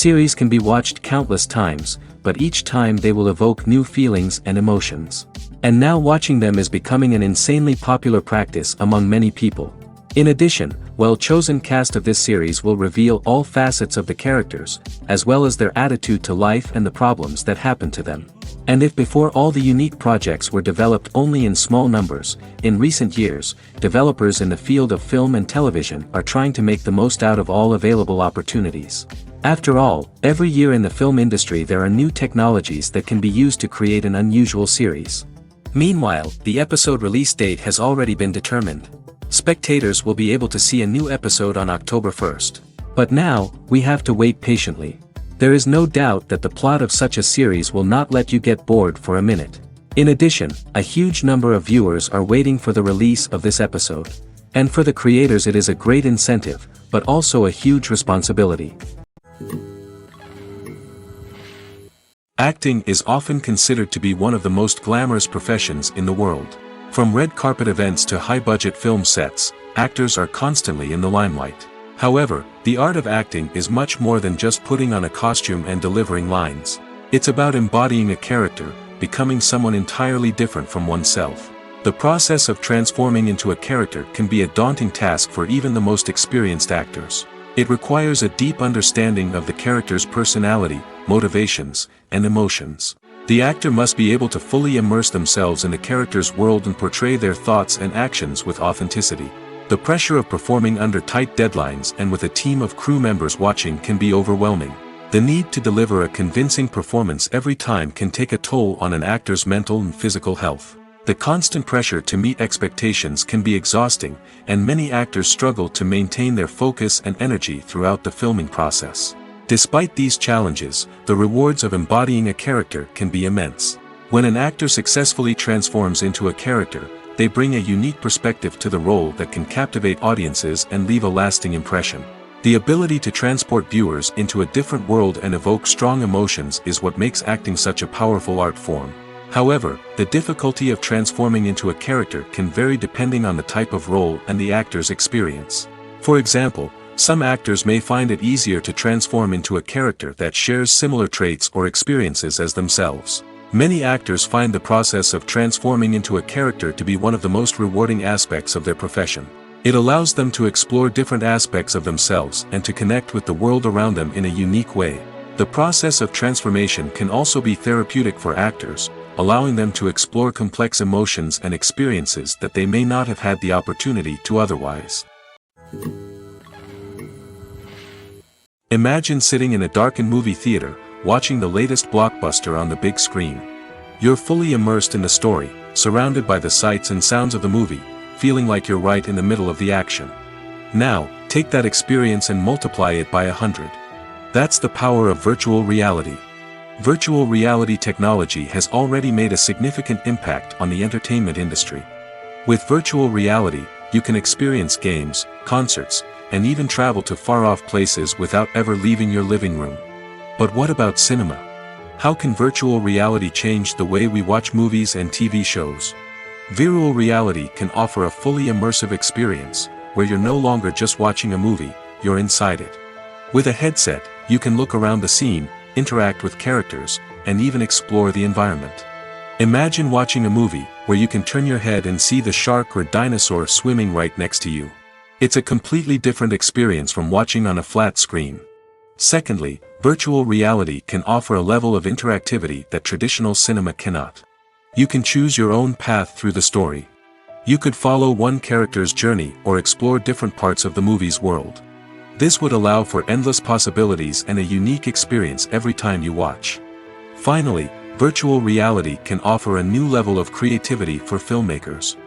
Series can be watched countless times, but each time they will evoke new feelings and emotions. And now watching them is becoming an insanely popular practice among many people. In addition, well-chosen cast of this series will reveal all facets of the characters, as well as their attitude to life and the problems that happen to them. And if before all the unique projects were developed only in small numbers, in recent years, developers in the field of film and television are trying to make the most out of all available opportunities. After all, every year in the film industry there are new technologies that can be used to create an unusual series. Meanwhile, the episode release date has already been determined. Spectators will be able to see a new episode on October 1st. But now, we have to wait patiently. There is no doubt that the plot of such a series will not let you get bored for a minute. In addition, a huge number of viewers are waiting for the release of this episode. And for the creators it is a great incentive, but also a huge responsibility. Acting is often considered to be one of the most glamorous professions in the world. From red carpet events to high-budget film sets, actors are constantly in the limelight. However, the art of acting is much more than just putting on a costume and delivering lines. It's about embodying a character, becoming someone entirely different from oneself. The process of transforming into a character can be a daunting task for even the most experienced actors. It requires a deep understanding of the character's personality, motivations, and emotions. The actor must be able to fully immerse themselves in the character's world and portray their thoughts and actions with authenticity. The pressure of performing under tight deadlines and with a team of crew members watching can be overwhelming. The need to deliver a convincing performance every time can take a toll on an actor's mental and physical health. The constant pressure to meet expectations can be exhausting, and many actors struggle to maintain their focus and energy throughout the filming process. Despite these challenges, the rewards of embodying a character can be immense. When an actor successfully transforms into a character, they bring a unique perspective to the role that can captivate audiences and leave a lasting impression. The ability to transport viewers into a different world and evoke strong emotions is what makes acting such a powerful art form. However, the difficulty of transforming into a character can vary depending on the type of role and the actor's experience. For example, some actors may find it easier to transform into a character that shares similar traits or experiences as themselves. Many actors find the process of transforming into a character to be one of the most rewarding aspects of their profession. It allows them to explore different aspects of themselves and to connect with the world around them in a unique way. The process of transformation can also be therapeutic for actors, allowing them to explore complex emotions and experiences that they may not have had the opportunity to otherwise. Imagine sitting in a darkened movie theater, watching the latest blockbuster on the big screen. You're fully immersed in the story, surrounded by the sights and sounds of the movie, feeling like you're right in the middle of the action. Now, take that experience and multiply it by 100. That's the power of virtual reality. Virtual reality technology has already made a significant impact on the entertainment industry. With virtual reality, you can experience games, concerts, and even travel to far-off places without ever leaving your living room. But what about cinema? How can virtual reality change the way we watch movies and TV shows? Virtual reality can offer a fully immersive experience, where you're no longer just watching a movie, you're inside it. With a headset, you can look around the scene, interact with characters, and even explore the environment. Imagine watching a movie where you can turn your head and see the shark or dinosaur swimming right next to you. It's a completely different experience from watching on a flat screen. Secondly, virtual reality can offer a level of interactivity that traditional cinema cannot. You can choose your own path through the story. You could follow one character's journey or explore different parts of the movie's world. This would allow for endless possibilities and a unique experience every time you watch. Finally, virtual reality can offer a new level of creativity for filmmakers.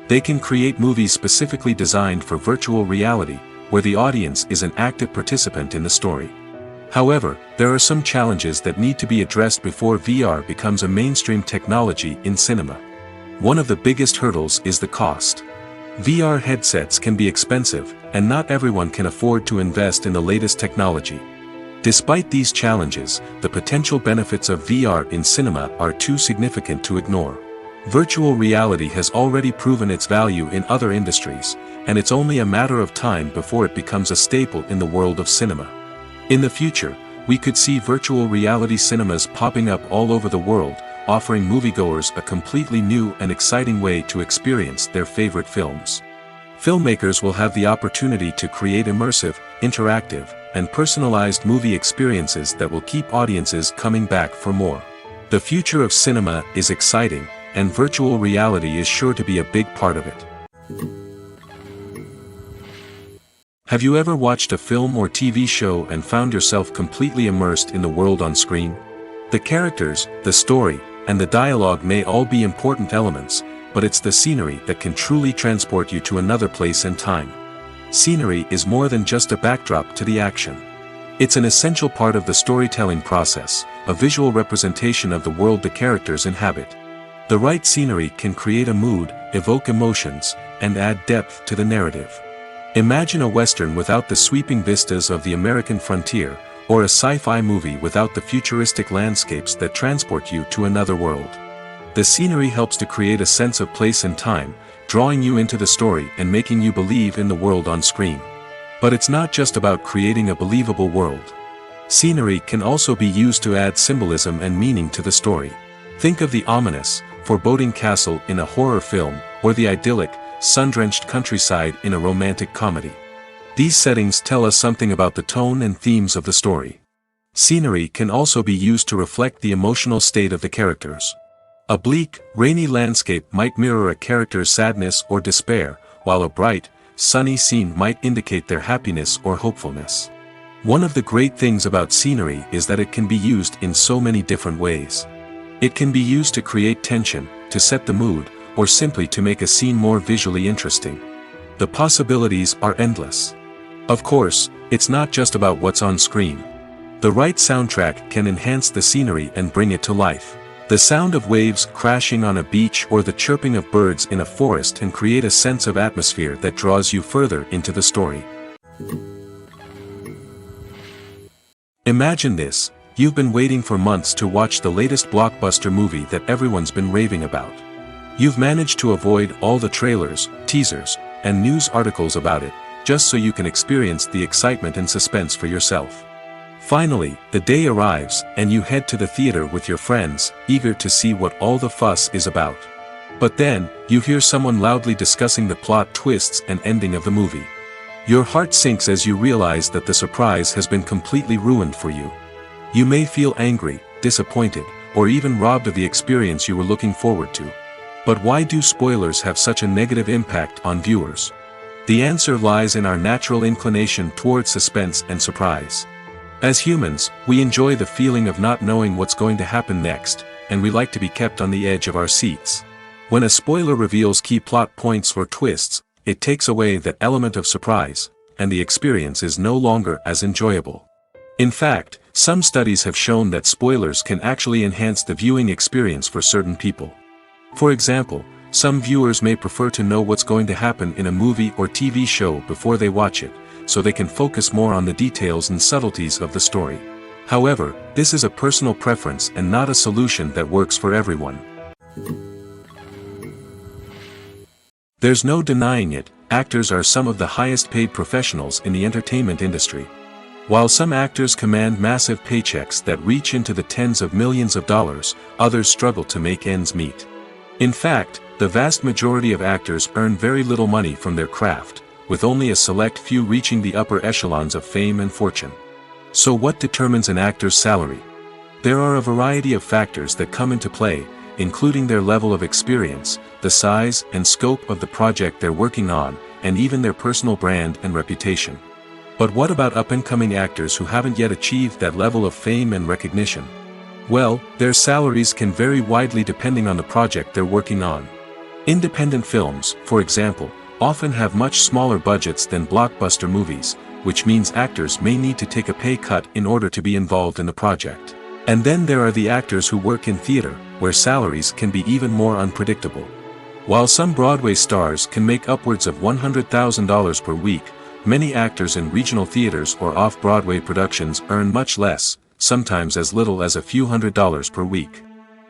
They can create movies specifically designed for virtual reality, where the audience is an active participant in the story. However, there are some challenges that need to be addressed before VR becomes a mainstream technology in cinema. One of the biggest hurdles is the cost. VR headsets can be expensive, and not everyone can afford to invest in the latest technology. Despite these challenges, the potential benefits of VR in cinema are too significant to ignore. Virtual reality has already proven its value in other industries, and it's only a matter of time before it becomes a staple in the world of cinema. In the future, we could see virtual reality cinemas popping up all over the world, offering moviegoers a completely new and exciting way to experience their favorite films. Filmmakers will have the opportunity to create immersive, interactive, and personalized movie experiences that will keep audiences coming back for more. The future of cinema is exciting, and virtual reality is sure to be a big part of it. Have you ever watched a film or TV show and found yourself completely immersed in the world on screen? The characters, the story, and the dialogue may all be important elements, but it's the scenery that can truly transport you to another place and time. Scenery is more than just a backdrop to the action. It's an essential part of the storytelling process, a visual representation of the world the characters inhabit. The right scenery can create a mood, evoke emotions, and add depth to the narrative. Imagine a Western without the sweeping vistas of the American frontier, or a sci-fi movie without the futuristic landscapes that transport you to another world. The scenery helps to create a sense of place and time, drawing you into the story and making you believe in the world on screen. But it's not just about creating a believable world. Scenery can also be used to add symbolism and meaning to the story. Think of the ominous, foreboding castle in a horror film, or the idyllic, sun-drenched countryside in a romantic comedy. These settings tell us something about the tone and themes of the story. Scenery can also be used to reflect the emotional state of the characters. A bleak, rainy landscape might mirror a character's sadness or despair, while a bright, sunny scene might indicate their happiness or hopefulness. One of the great things about scenery is that it can be used in so many different ways. It can be used to create tension, to set the mood, or simply to make a scene more visually interesting. The possibilities are endless. Of course, it's not just about what's on screen. The right soundtrack can enhance the scenery and bring it to life. The sound of waves crashing on a beach or the chirping of birds in a forest can create a sense of atmosphere that draws you further into the story. Imagine this: you've been waiting for months to watch the latest blockbuster movie that everyone's been raving about. You've managed to avoid all the trailers, teasers, and news articles about it, just so you can experience the excitement and suspense for yourself. Finally, the day arrives, and you head to the theater with your friends, eager to see what all the fuss is about. But then, you hear someone loudly discussing the plot twists and ending of the movie. Your heart sinks as you realize that the surprise has been completely ruined for you. You may feel angry, disappointed, or even robbed of the experience you were looking forward to. But why do spoilers have such a negative impact on viewers? The answer lies in our natural inclination towards suspense and surprise. As humans, we enjoy the feeling of not knowing what's going to happen next, and we like to be kept on the edge of our seats. When a spoiler reveals key plot points or twists, it takes away that element of surprise, and the experience is no longer as enjoyable. In fact, some studies have shown that spoilers can actually enhance the viewing experience for certain people. For example, some viewers may prefer to know what's going to happen in a movie or TV show before they watch it, so they can focus more on the details and subtleties of the story. However, this is a personal preference and not a solution that works for everyone. There's no denying it, actors are some of the highest paid professionals in the entertainment industry. While some actors command massive paychecks that reach into the tens of millions of dollars, others struggle to make ends meet. In fact, the vast majority of actors earn very little money from their craft, with only a select few reaching the upper echelons of fame and fortune. So what determines an actor's salary? There are a variety of factors that come into play, including their level of experience, the size and scope of the project they're working on, and even their personal brand and reputation. But what about up-and-coming actors who haven't yet achieved that level of fame and recognition? Well, their salaries can vary widely depending on the project they're working on. Independent films, for example, often have much smaller budgets than blockbuster movies, which means actors may need to take a pay cut in order to be involved in the project. And then there are the actors who work in theater, where salaries can be even more unpredictable. While some Broadway stars can make upwards of $100,000 per week, many actors in regional theaters or off-Broadway productions earn much less, sometimes as little as a few $100s per week.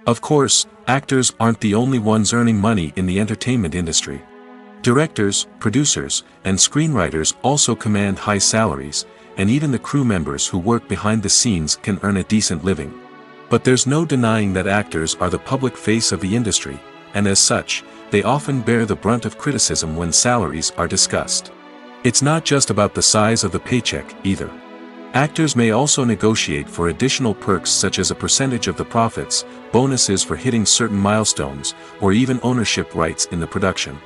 Of course, actors aren't the only ones earning money in the entertainment industry. Directors, producers, and screenwriters also command high salaries, and even the crew members who work behind the scenes can earn a decent living. But there's no denying that actors are the public face of the industry, and as such, they often bear the brunt of criticism when salaries are discussed. It's not just about the size of the paycheck, either. Actors may also negotiate for additional perks such as a percentage of the profits, bonuses for hitting certain milestones, or even ownership rights in the production.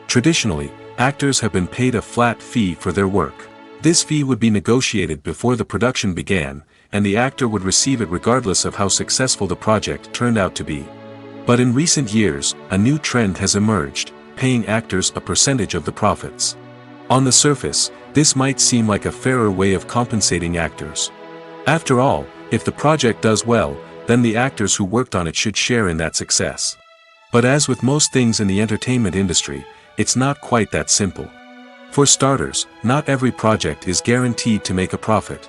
Traditionally, actors have been paid a flat fee for their work. This fee would be negotiated before the production began, and the actor would receive it regardless of how successful the project turned out to be. But in recent years, a new trend has emerged, paying actors a percentage of the profits. On the surface, this might seem like a fairer way of compensating actors. After all, if the project does well, then the actors who worked on it should share in that success. But as with most things in the entertainment industry, it's not quite that simple. For starters, not every project is guaranteed to make a profit.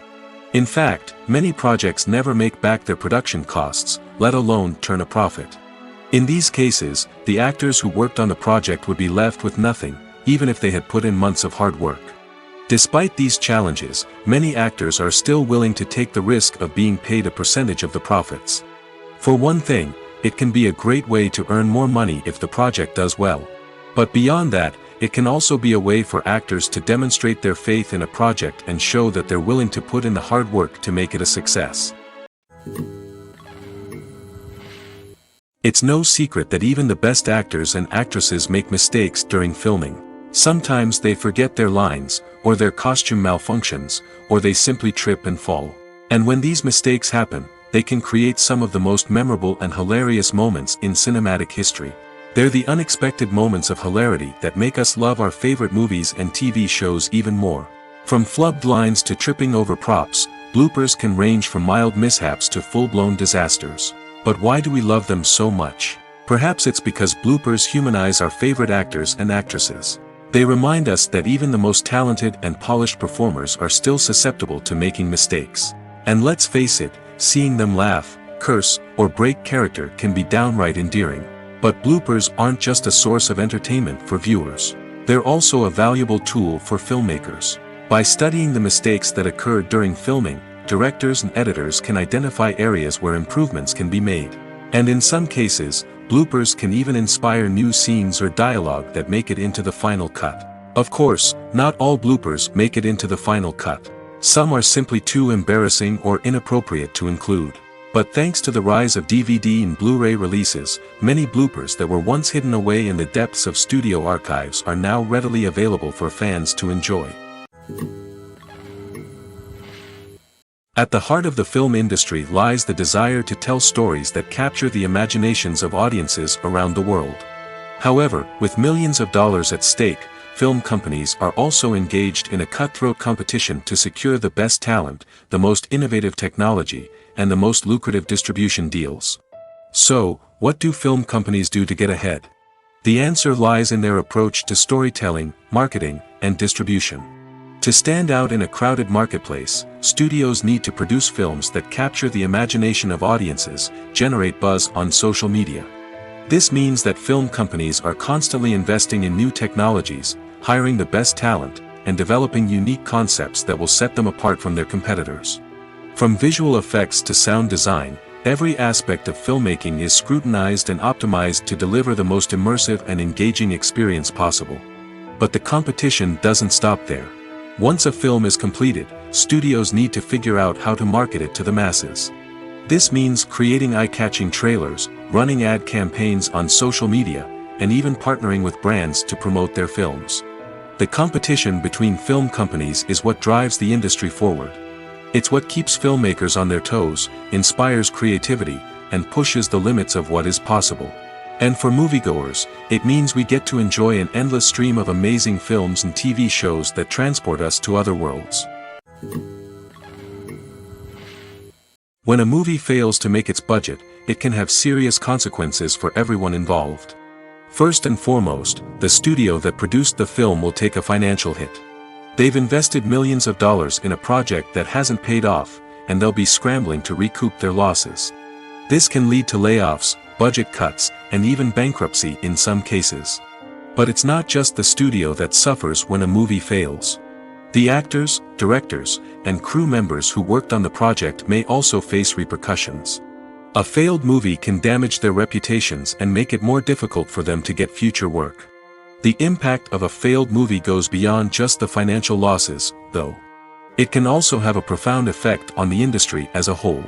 In fact, many projects never make back their production costs, let alone turn a profit. In these cases, the actors who worked on the project would be left with nothing, even if they had put in months of hard work. Despite these challenges, many actors are still willing to take the risk of being paid a percentage of the profits. For one thing, it can be a great way to earn more money if the project does well. But beyond that, it can also be a way for actors to demonstrate their faith in a project and show that they're willing to put in the hard work to make it a success. It's no secret that even the best actors and actresses make mistakes during filming. Sometimes they forget their lines, or their costume malfunctions, or they simply trip and fall. And when these mistakes happen, they can create some of the most memorable and hilarious moments in cinematic history. They're the unexpected moments of hilarity that make us love our favorite movies and TV shows even more. From flubbed lines to tripping over props, bloopers can range from mild mishaps to full-blown disasters. But why do we love them so much? Perhaps it's because bloopers humanize our favorite actors and actresses. They remind us that even the most talented and polished performers are still susceptible to making mistakes. And let's face it, seeing them laugh, curse, or break character can be downright endearing. But bloopers aren't just a source of entertainment for viewers. They're also a valuable tool for filmmakers. By studying the mistakes that occurred during filming, directors and editors can identify areas where improvements can be made. And in some cases, bloopers can even inspire new scenes or dialogue that make it into the final cut. Of course, not all bloopers make it into the final cut. Some are simply too embarrassing or inappropriate to include. But thanks to the rise of DVD and Blu-ray releases, many bloopers that were once hidden away in the depths of studio archives are now readily available for fans to enjoy. At the heart of the film industry lies the desire to tell stories that capture the imaginations of audiences around the world. However, with millions of dollars at stake, film companies are also engaged in a cutthroat competition to secure the best talent, the most innovative technology, and the most lucrative distribution deals. So, what do film companies do to get ahead? The answer lies in their approach to storytelling, marketing, and distribution. To stand out in a crowded marketplace, studios need to produce films that capture the imagination of audiences, generate buzz on social media. This means that film companies are constantly investing in new technologies, hiring the best talent, and developing unique concepts that will set them apart from their competitors. From visual effects to sound design, every aspect of filmmaking is scrutinized and optimized to deliver the most immersive and engaging experience possible. But the competition doesn't stop there. Once a film is completed, studios need to figure out how to market it to the masses. This means creating eye-catching trailers, running ad campaigns on social media, and even partnering with brands to promote their films. The competition between film companies is what drives the industry forward. It's what keeps filmmakers on their toes, inspires creativity, and pushes the limits of what is possible. And for moviegoers, it means we get to enjoy an endless stream of amazing films and TV shows that transport us to other worlds. When a movie fails to make its budget, it can have serious consequences for everyone involved. First and foremost, the studio that produced the film will take a financial hit. They've invested millions of dollars in a project that hasn't paid off, and they'll be scrambling to recoup their losses. This can lead to layoffs, budget cuts, and even bankruptcy in some cases. But it's not just the studio that suffers when a movie fails. The actors, directors, and crew members who worked on the project may also face repercussions. A failed movie can damage their reputations and make it more difficult for them to get future work. The impact of a failed movie goes beyond just the financial losses, though. It can also have a profound effect on the industry as a whole.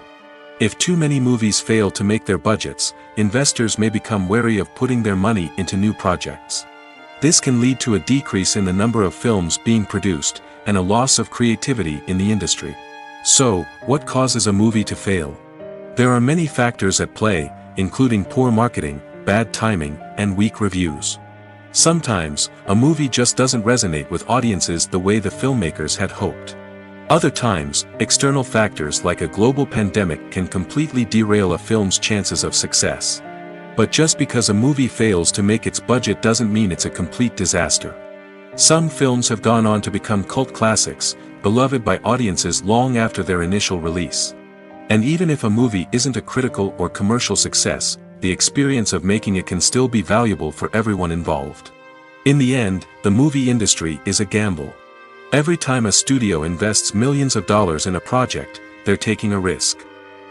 If too many movies fail to make their budgets, investors may become wary of putting their money into new projects. This can lead to a decrease in the number of films being produced, and a loss of creativity in the industry. So, what causes a movie to fail? There are many factors at play, including poor marketing, bad timing, and weak reviews. Sometimes, a movie just doesn't resonate with audiences the way the filmmakers had hoped. Other times, external factors like a global pandemic can completely derail a film's chances of success. But just because a movie fails to make its budget doesn't mean it's a complete disaster. Some films have gone on to become cult classics, beloved by audiences long after their initial release. And even if a movie isn't a critical or commercial success, the experience of making it can still be valuable for everyone involved. In the end, the movie industry is a gamble. Every time a studio invests millions of dollars in a project, they're taking a risk.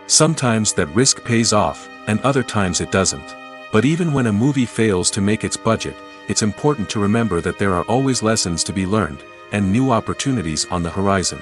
Sometimes that risk pays off, and other times it doesn't. But even when a movie fails to make its budget, it's important to remember that there are always lessons to be learned, and new opportunities on the horizon.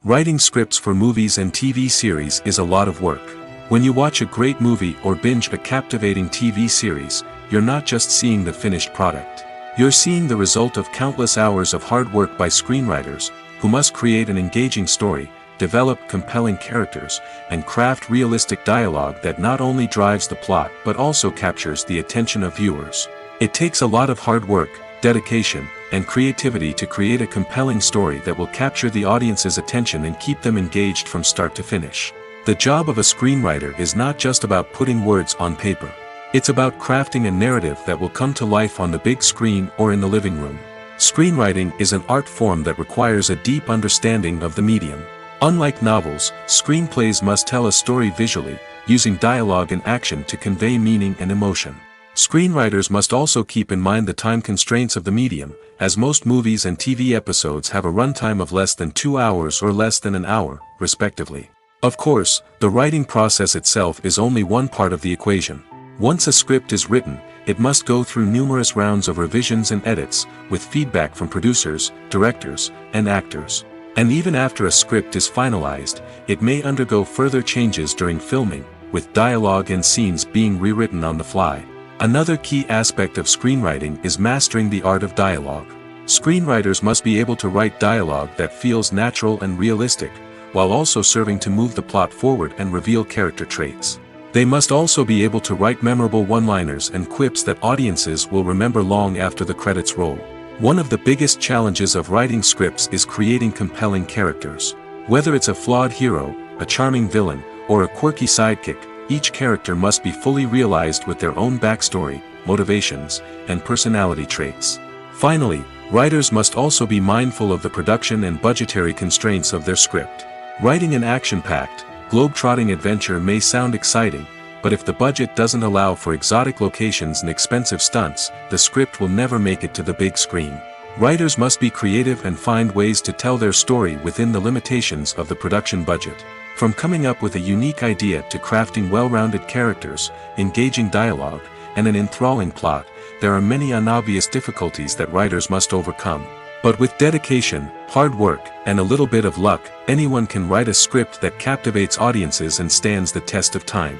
Writing scripts for movies and TV series is a lot of work. When you watch a great movie or binge a captivating TV series, you're not just seeing the finished product. You're seeing the result of countless hours of hard work by screenwriters, who must create an engaging story, develop compelling characters, and craft realistic dialogue that not only drives the plot but also captures the attention of viewers. It takes a lot of hard work, dedication, and creativity to create a compelling story that will capture the audience's attention and keep them engaged from start to finish. The job of a screenwriter is not just about putting words on paper. It's about crafting a narrative that will come to life on the big screen or in the living room. Screenwriting is an art form that requires a deep understanding of the medium. Unlike novels, screenplays must tell a story visually, using dialogue and action to convey meaning and emotion. Screenwriters must also keep in mind the time constraints of the medium, as most movies and TV episodes have a runtime of less than 2 hours or less than an hour, respectively. Of course, the writing process itself is only one part of the equation. Once a script is written, it must go through numerous rounds of revisions and edits, with feedback from producers, directors, and actors. And even after a script is finalized, it may undergo further changes during filming, with dialogue and scenes being rewritten on the fly. Another key aspect of screenwriting is mastering the art of dialogue. Screenwriters must be able to write dialogue that feels natural and realistic, while also serving to move the plot forward and reveal character traits. They must also be able to write memorable one-liners and quips that audiences will remember long after the credits roll. One of the biggest challenges of writing scripts is creating compelling characters. Whether it's a flawed hero, a charming villain, or a quirky sidekick, each character must be fully realized with their own backstory, motivations, and personality traits. Finally, writers must also be mindful of the production and budgetary constraints of their script. Writing an action-packed, globe-trotting adventure may sound exciting, but if the budget doesn't allow for exotic locations and expensive stunts, the script will never make it to the big screen. Writers must be creative and find ways to tell their story within the limitations of the production budget. From coming up with a unique idea to crafting well-rounded characters, engaging dialogue, and an enthralling plot, there are many unobvious difficulties that writers must overcome. But with dedication, hard work, and a little bit of luck, anyone can write a script that captivates audiences and stands the test of time.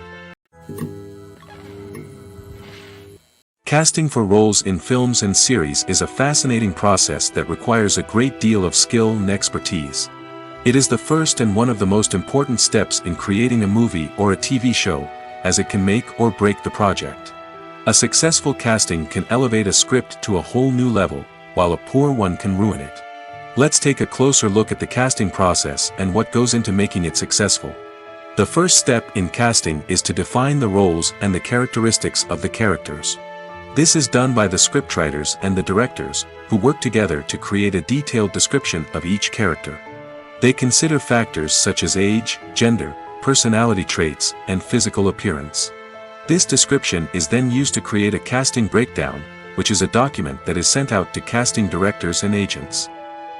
Casting for roles in films and series is a fascinating process that requires a great deal of skill and expertise. It is the first and one of the most important steps in creating a movie or a TV show, as it can make or break the project. A successful casting can elevate a script to a whole new level, while a poor one can ruin it. Let's take a closer look at the casting process and what goes into making it successful. The first step in casting is to define the roles and the characteristics of the characters. This is done by the scriptwriters and the directors, who work together to create a detailed description of each character. They consider factors such as age, gender, personality traits, and physical appearance. This description is then used to create a casting breakdown, which is a document that is sent out to casting directors and agents.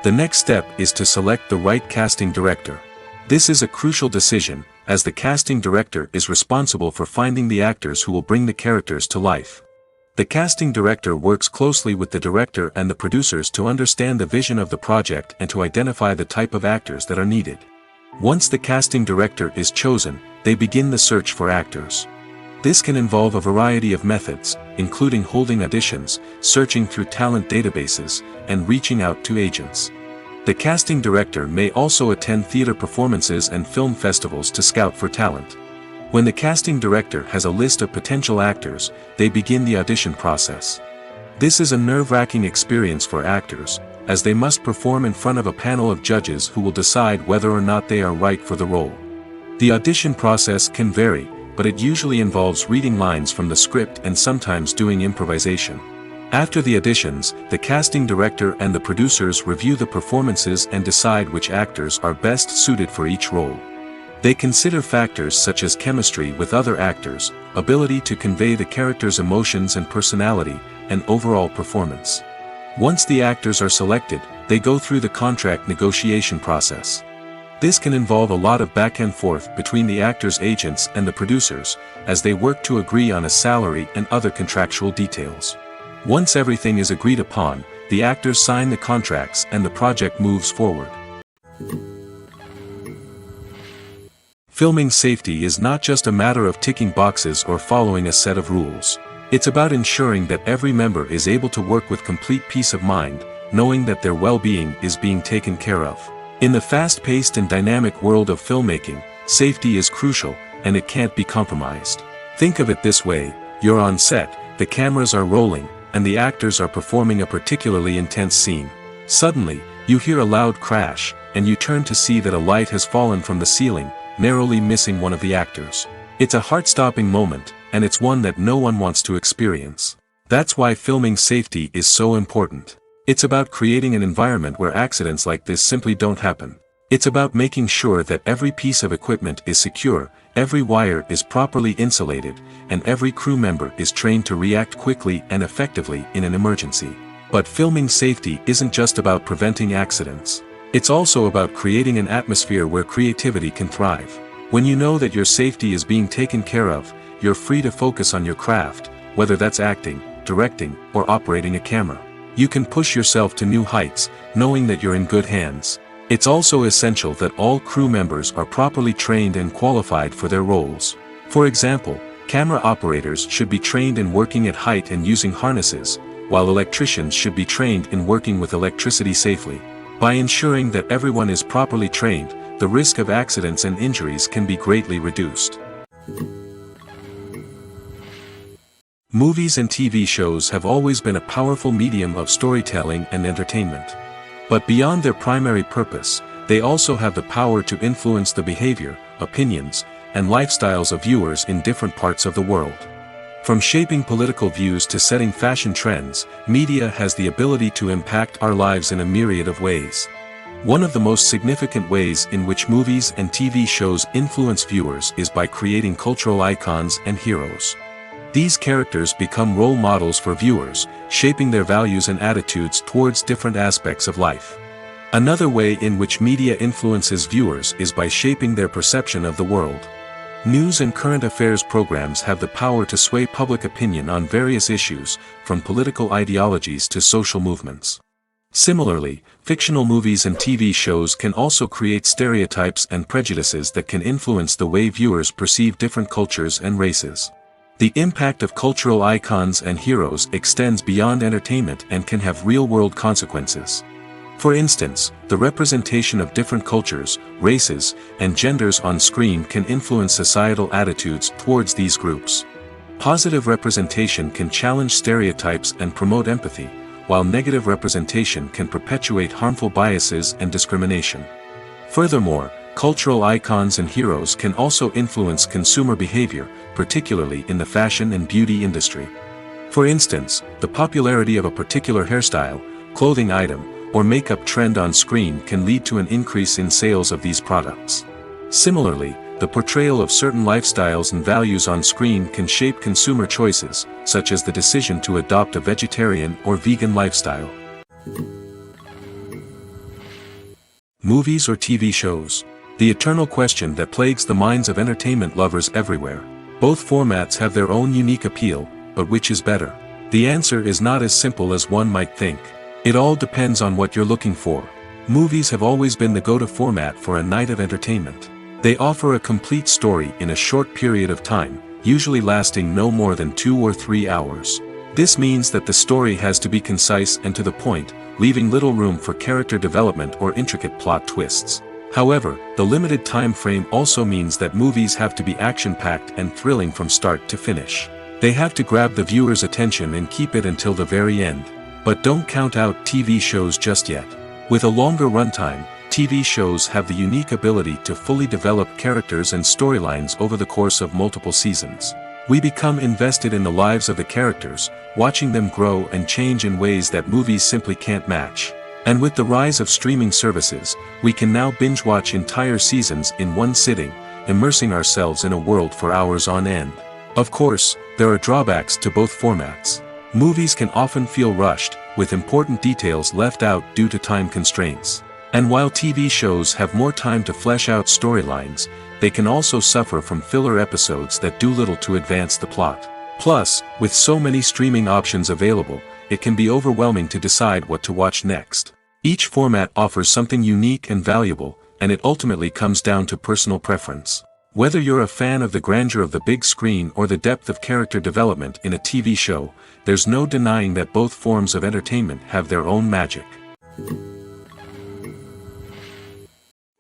The next step is to select the right casting director. This is a crucial decision, as the casting director is responsible for finding the actors who will bring the characters to life. The casting director works closely with the director and the producers to understand the vision of the project and to identify the type of actors that are needed. Once the casting director is chosen, they begin the search for actors. This can involve a variety of methods, including holding auditions, searching through talent databases, and reaching out to agents. The casting director may also attend theater performances and film festivals to scout for talent. When the casting director has a list of potential actors, they begin the audition process. This is a nerve-wracking experience for actors, as they must perform in front of a panel of judges who will decide whether or not they are right for the role. The audition process can vary, but it usually involves reading lines from the script and sometimes doing improvisation. After the auditions, the casting director and the producers review the performances and decide which actors are best suited for each role. They consider factors such as chemistry with other actors, ability to convey the character's emotions and personality, and overall performance. Once the actors are selected, they go through the contract negotiation process. This can involve a lot of back and forth between the actors' agents and the producers, as they work to agree on a salary and other contractual details. Once everything is agreed upon, the actors sign the contracts and the project moves forward. Filming safety is not just a matter of ticking boxes or following a set of rules. It's about ensuring that every member is able to work with complete peace of mind, knowing that their well-being is being taken care of. In the fast-paced and dynamic world of filmmaking, safety is crucial, and it can't be compromised. Think of it this way: you're on set, the cameras are rolling, and the actors are performing a particularly intense scene. Suddenly, you hear a loud crash, and you turn to see that a light has fallen from the ceiling, narrowly missing one of the actors. It's a heart-stopping moment, and it's one that no one wants to experience. That's why filming safety is so important. It's about creating an environment where accidents like this simply don't happen. It's about making sure that every piece of equipment is secure, every wire is properly insulated, and every crew member is trained to react quickly and effectively in an emergency. But filming safety isn't just about preventing accidents. It's also about creating an atmosphere where creativity can thrive. When you know that your safety is being taken care of, you're free to focus on your craft, whether that's acting, directing, or operating a camera. You can push yourself to new heights, knowing that you're in good hands. It's also essential that all crew members are properly trained and qualified for their roles. For example, camera operators should be trained in working at height and using harnesses, while electricians should be trained in working with electricity safely. By ensuring that everyone is properly trained, the risk of accidents and injuries can be greatly reduced. Movies and TV shows have always been a powerful medium of storytelling and entertainment. But beyond their primary purpose, they also have the power to influence the behavior, opinions, and lifestyles of viewers in different parts of the world. From shaping political views to setting fashion trends, media has the ability to impact our lives in a myriad of ways. One of the most significant ways in which movies and TV shows influence viewers is by creating cultural icons and heroes. These characters become role models for viewers, shaping their values and attitudes towards different aspects of life. Another way in which media influences viewers is by shaping their perception of the world. News and current affairs programs have the power to sway public opinion on various issues, from political ideologies to social movements. Similarly, fictional movies and TV shows can also create stereotypes and prejudices that can influence the way viewers perceive different cultures and races. The impact of cultural icons and heroes extends beyond entertainment and can have real-world consequences. For instance, the representation of different cultures, races, and genders on screen can influence societal attitudes towards these groups. Positive representation can challenge stereotypes and promote empathy, while negative representation can perpetuate harmful biases and discrimination. Furthermore, cultural icons and heroes can also influence consumer behavior, particularly in the fashion and beauty industry. For instance, the popularity of a particular hairstyle, clothing item, or makeup trend on screen can lead to an increase in sales of these products. Similarly, the portrayal of certain lifestyles and values on screen can shape consumer choices, such as the decision to adopt a vegetarian or vegan lifestyle. Movies or TV shows? The eternal question that plagues the minds of entertainment lovers everywhere. Both formats have their own unique appeal, but which is better? The answer is not as simple as one might think. It all depends on what you're looking for. Movies have always been the go-to format for a night of entertainment. They offer a complete story in a short period of time, usually lasting no more than 2 or 3 hours. This means that the story has to be concise and to the point, leaving little room for character development or intricate plot twists. However, the limited time frame also means that movies have to be action-packed and thrilling from start to finish. They have to grab the viewer's attention and keep it until the very end. But don't count out TV shows just yet. With a longer runtime, TV shows have the unique ability to fully develop characters and storylines over the course of multiple seasons. We become invested in the lives of the characters, watching them grow and change in ways that movies simply can't match. And with the rise of streaming services, we can now binge-watch entire seasons in one sitting, immersing ourselves in a world for hours on end. Of course, there are drawbacks to both formats. Movies can often feel rushed, with important details left out due to time constraints. And while TV shows have more time to flesh out storylines, they can also suffer from filler episodes that do little to advance the plot. Plus, with so many streaming options available, it can be overwhelming to decide what to watch next. Each format offers something unique and valuable, and it ultimately comes down to personal preference. Whether you're a fan of the grandeur of the big screen or the depth of character development in a TV show, there's no denying that both forms of entertainment have their own magic.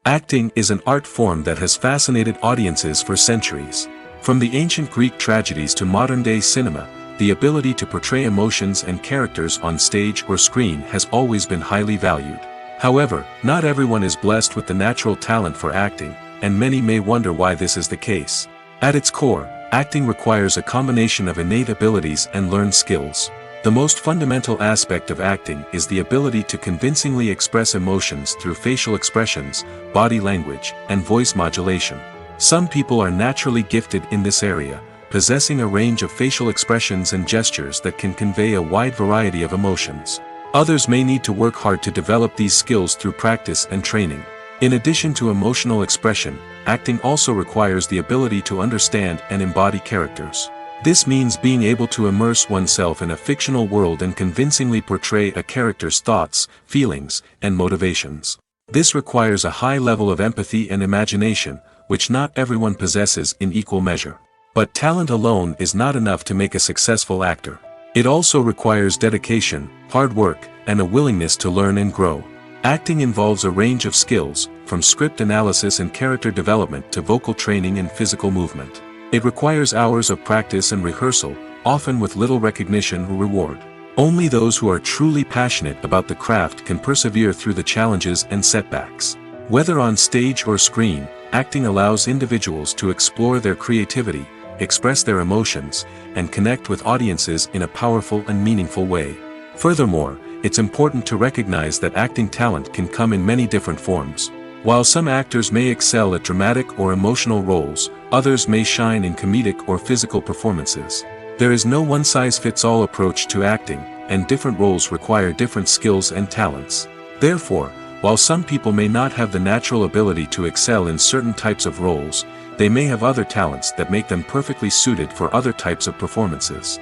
Acting is an art form that has fascinated audiences for centuries. From the ancient Greek tragedies to modern-day cinema, the ability to portray emotions and characters on stage or screen has always been highly valued. However, not everyone is blessed with the natural talent for acting, and many may wonder why this is the case. At its core, acting requires a combination of innate abilities and learned skills. The most fundamental aspect of acting is the ability to convincingly express emotions through facial expressions, body language, and voice modulation. Some people are naturally gifted in this area, possessing a range of facial expressions and gestures that can convey a wide variety of emotions. Others may need to work hard to develop these skills through practice and training. In addition to emotional expression, acting also requires the ability to understand and embody characters. This means being able to immerse oneself in a fictional world and convincingly portray a character's thoughts, feelings, and motivations. This requires a high level of empathy and imagination, which not everyone possesses in equal measure. But talent alone is not enough to make a successful actor. It also requires dedication, hard work, and a willingness to learn and grow. Acting involves a range of skills, from script analysis and character development to vocal training and physical movement. It requires hours of practice and rehearsal, often with little recognition or reward. Only those who are truly passionate about the craft can persevere through the challenges and setbacks. Whether on stage or screen, acting allows individuals to explore their creativity, express their emotions, and connect with audiences in a powerful and meaningful way. Furthermore, it's important to recognize that acting talent can come in many different forms. While some actors may excel at dramatic or emotional roles, others may shine in comedic or physical performances. There is no one-size-fits-all approach to acting, and different roles require different skills and talents. Therefore, while some people may not have the natural ability to excel in certain types of roles, they may have other talents that make them perfectly suited for other types of performances.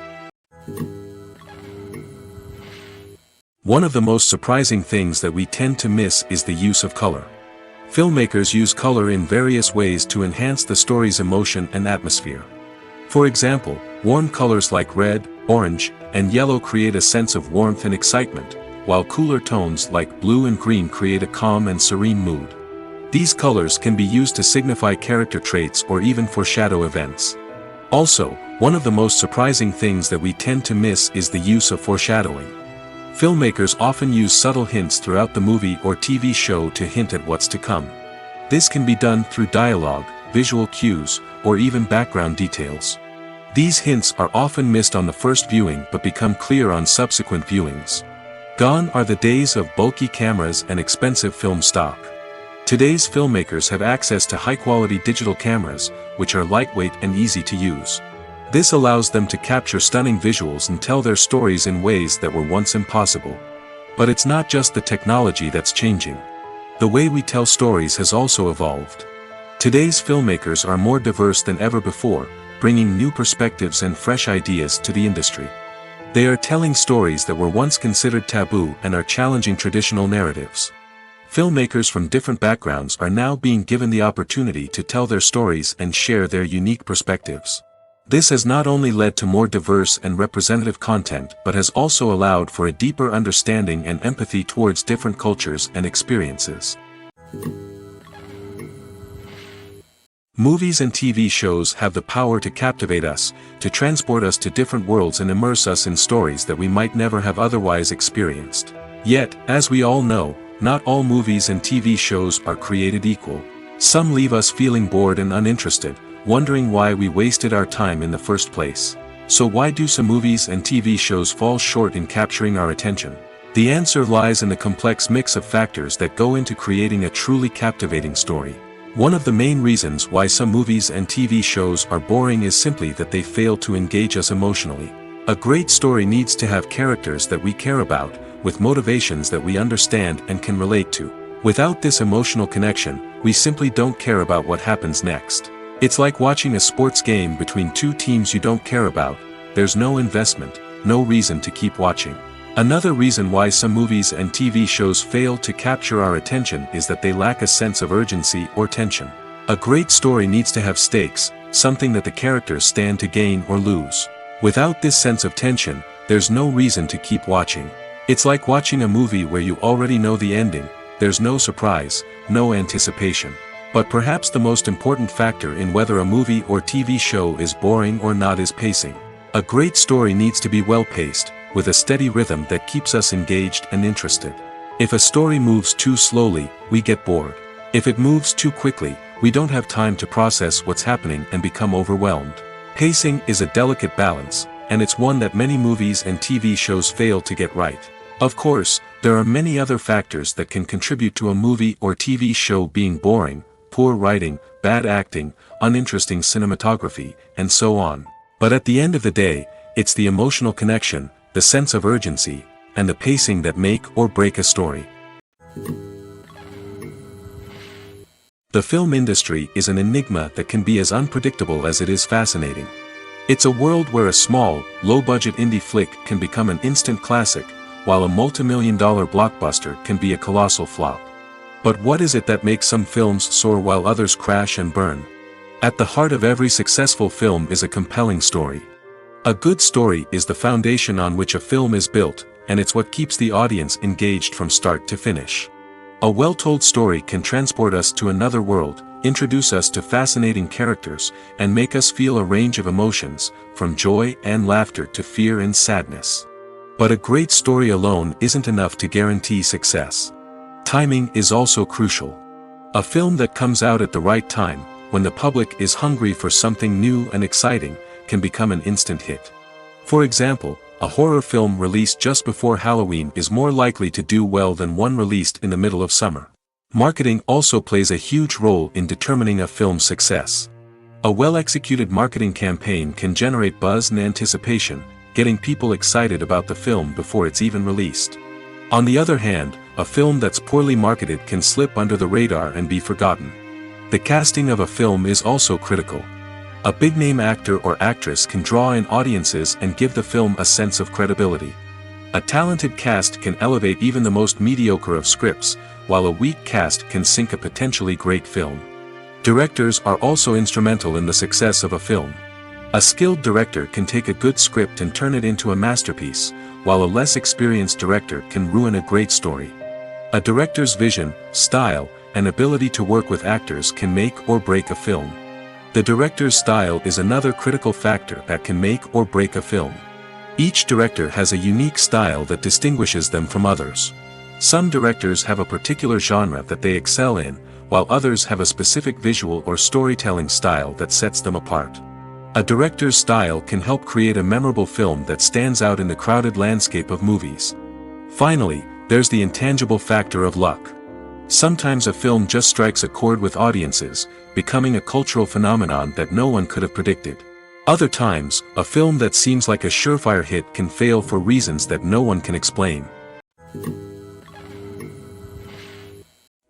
One of the most surprising things that we tend to miss is the use of color. Filmmakers use color in various ways to enhance the story's emotion and atmosphere. For example, warm colors like red, orange, and yellow create a sense of warmth and excitement, while cooler tones like blue and green create a calm and serene mood. These colors can be used to signify character traits or even foreshadow events. Also, one of the most surprising things that we tend to miss is the use of foreshadowing. Filmmakers often use subtle hints throughout the movie or TV show to hint at what's to come. This can be done through dialogue, visual cues, or even background details. These hints are often missed on the first viewing but become clear on subsequent viewings. Gone are the days of bulky cameras and expensive film stock. Today's filmmakers have access to high-quality digital cameras, which are lightweight and easy to use. This allows them to capture stunning visuals and tell their stories in ways that were once impossible. But it's not just the technology that's changing. The way we tell stories has also evolved. Today's filmmakers are more diverse than ever before, bringing new perspectives and fresh ideas to the industry. They are telling stories that were once considered taboo and are challenging traditional narratives. Filmmakers from different backgrounds are now being given the opportunity to tell their stories and share their unique perspectives. This has not only led to more diverse and representative content but has also allowed for a deeper understanding and empathy towards different cultures and experiences. Movies and TV shows have the power to captivate us, to transport us to different worlds and immerse us in stories that we might never have otherwise experienced. Yet, as we all know, not all movies and TV shows are created equal. Some leave us feeling bored and uninterested, wondering why we wasted our time in the first place. So why do some movies and TV shows fall short in capturing our attention? The answer lies in the complex mix of factors that go into creating a truly captivating story. One of the main reasons why some movies and TV shows are boring is simply that they fail to engage us emotionally. A great story needs to have characters that we care about, with motivations that we understand and can relate to. Without this emotional connection, we simply don't care about what happens next. It's like watching a sports game between two teams you don't care about. There's no investment, no reason to keep watching. Another reason why some movies and TV shows fail to capture our attention is that they lack a sense of urgency or tension. A great story needs to have stakes, something that the characters stand to gain or lose. Without this sense of tension, there's no reason to keep watching. It's like watching a movie where you already know the ending. There's no surprise, no anticipation. But perhaps the most important factor in whether a movie or TV show is boring or not is pacing. A great story needs to be well-paced, with a steady rhythm that keeps us engaged and interested. If a story moves too slowly, we get bored. If it moves too quickly, we don't have time to process what's happening and become overwhelmed. Pacing is a delicate balance, and it's one that many movies and TV shows fail to get right. Of course, there are many other factors that can contribute to a movie or TV show being boring: poor writing, bad acting, uninteresting cinematography, and so on. But at the end of the day, it's the emotional connection, the sense of urgency, and the pacing that make or break a story. The film industry is an enigma that can be as unpredictable as it is fascinating. It's a world where a small, low-budget indie flick can become an instant classic, while a multi-million-dollar blockbuster can be a colossal flop. But what is it that makes some films soar while others crash and burn? At the heart of every successful film is a compelling story. A good story is the foundation on which a film is built, and it's what keeps the audience engaged from start to finish. A well-told story can transport us to another world, introduce us to fascinating characters, and make us feel a range of emotions, from joy and laughter to fear and sadness. But a great story alone isn't enough to guarantee success. Timing is also crucial. A film that comes out at the right time, when the public is hungry for something new and exciting, can become an instant hit. For example, a horror film released just before Halloween is more likely to do well than one released in the middle of summer. Marketing also plays a huge role in determining a film's success. A well-executed marketing campaign can generate buzz and anticipation, getting people excited about the film before it's even released. On the other hand, a film that's poorly marketed can slip under the radar and be forgotten. The casting of a film is also critical. A big-name actor or actress can draw in audiences and give the film a sense of credibility. A talented cast can elevate even the most mediocre of scripts, while a weak cast can sink a potentially great film. Directors are also instrumental in the success of a film. A skilled director can take a good script and turn it into a masterpiece, while a less experienced director can ruin a great story. A director's vision, style, and ability to work with actors can make or break a film. The director's style is another critical factor that can make or break a film. Each director has a unique style that distinguishes them from others. Some directors have a particular genre that they excel in, while others have a specific visual or storytelling style that sets them apart. A director's style can help create a memorable film that stands out in the crowded landscape of movies. Finally, there's the intangible factor of luck. Sometimes a film just strikes a chord with audiences, becoming a cultural phenomenon that no one could have predicted. Other times, a film that seems like a surefire hit can fail for reasons that no one can explain.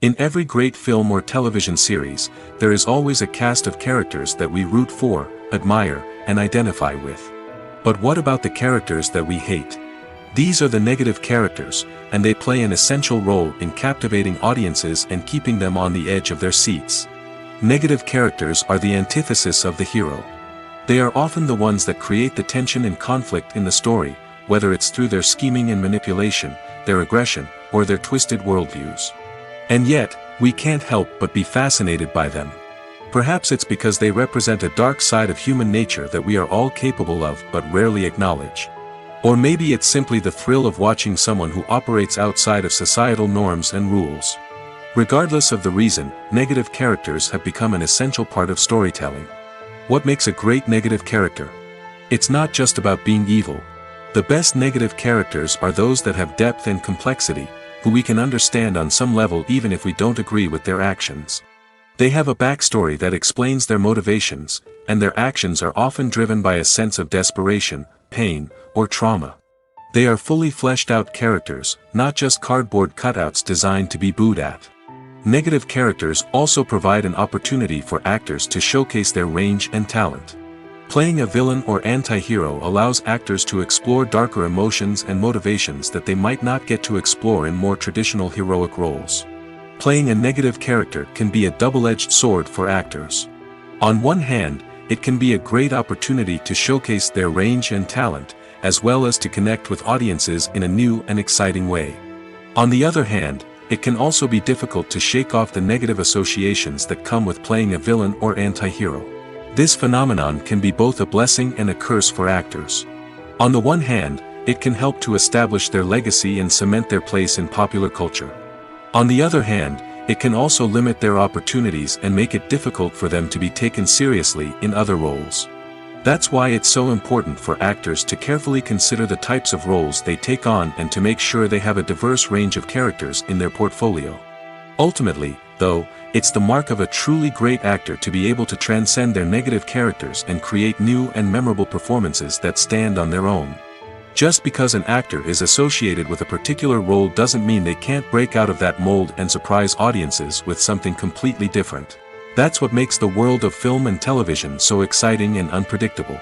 In every great film or television series, there is always a cast of characters that we root for, admire, and identify with. But what about the characters that we hate? These are the negative characters, and they play an essential role in captivating audiences and keeping them on the edge of their seats. Negative characters are the antithesis of the hero. They are often the ones that create the tension and conflict in the story, whether it's through their scheming and manipulation, their aggression, or their twisted worldviews. And yet, we can't help but be fascinated by them. Perhaps it's because they represent a dark side of human nature that we are all capable of but rarely acknowledge. Or maybe it's simply the thrill of watching someone who operates outside of societal norms and rules. Regardless of the reason, negative characters have become an essential part of storytelling. What makes a great negative character? It's not just about being evil. The best negative characters are those that have depth and complexity, who we can understand on some level even if we don't agree with their actions. They have a backstory that explains their motivations, and their actions are often driven by a sense of desperation, pain, or trauma. They are fully fleshed out characters, not just cardboard cutouts designed to be booed at. Negative characters also provide an opportunity for actors to showcase their range and talent. Playing a villain or anti-hero allows actors to explore darker emotions and motivations that they might not get to explore in more traditional heroic roles. Playing a negative character can be a double-edged sword for actors. On one hand, it can be a great opportunity to showcase their range and talent, as well as to connect with audiences in a new and exciting way. On the other hand, it can also be difficult to shake off the negative associations that come with playing a villain or anti-hero. This phenomenon can be both a blessing and a curse for actors. On the one hand, it can help to establish their legacy and cement their place in popular culture. On the other hand, it can also limit their opportunities and make it difficult for them to be taken seriously in other roles. That's why it's so important for actors to carefully consider the types of roles they take on and to make sure they have a diverse range of characters in their portfolio. Ultimately, though, it's the mark of a truly great actor to be able to transcend their negative characters and create new and memorable performances that stand on their own. Just because an actor is associated with a particular role doesn't mean they can't break out of that mold and surprise audiences with something completely different. That's what makes the world of film and television so exciting and unpredictable.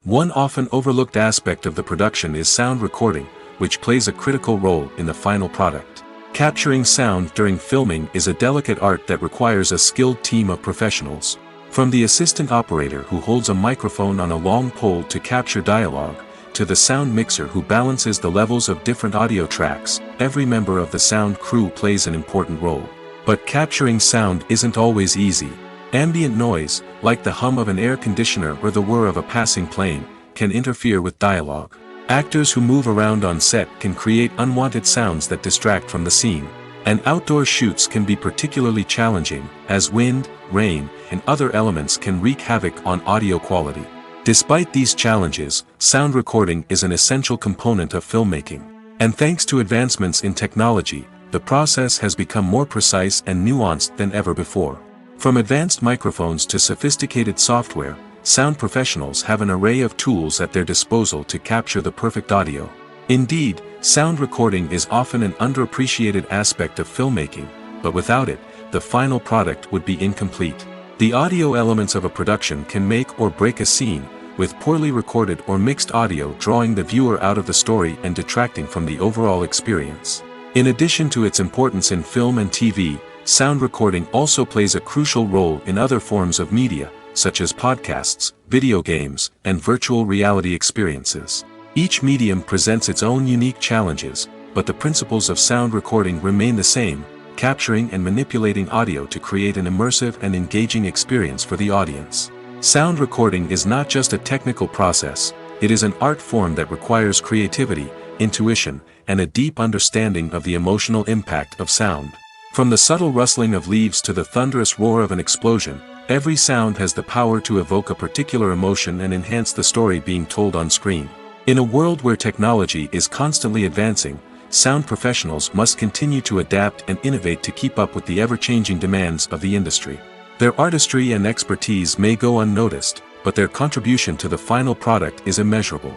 One often overlooked aspect of the production is sound recording, which plays a critical role in the final product. Capturing sound during filming is a delicate art that requires a skilled team of professionals. From the assistant operator who holds a microphone on a long pole to capture dialogue, to the sound mixer who balances the levels of different audio tracks, every member of the sound crew plays an important role. But capturing sound isn't always easy. Ambient noise, like the hum of an air conditioner or the whir of a passing plane, can interfere with dialogue. Actors who move around on set can create unwanted sounds that distract from the scene. And outdoor shoots can be particularly challenging, as wind, rain, and other elements can wreak havoc on audio quality. Despite these challenges, sound recording is an essential component of filmmaking. And thanks to advancements in technology, the process has become more precise and nuanced than ever before. From advanced microphones to sophisticated software, sound professionals have an array of tools at their disposal to capture the perfect audio. Indeed, sound recording is often an underappreciated aspect of filmmaking, but without it, the final product would be incomplete. The audio elements of a production can make or break a scene, with poorly recorded or mixed audio drawing the viewer out of the story and detracting from the overall experience. In addition to its importance in film and TV, sound recording also plays a crucial role in other forms of media, such as podcasts, video games, and virtual reality experiences. Each medium presents its own unique challenges, but the principles of sound recording remain the same, capturing and manipulating audio to create an immersive and engaging experience for the audience. Sound recording is not just a technical process, it is an art form that requires creativity, intuition, and a deep understanding of the emotional impact of sound. From the subtle rustling of leaves to the thunderous roar of an explosion, every sound has the power to evoke a particular emotion and enhance the story being told on screen. In a world where technology is constantly advancing, sound professionals must continue to adapt and innovate to keep up with the ever-changing demands of the industry. Their artistry and expertise may go unnoticed, but their contribution to the final product is immeasurable.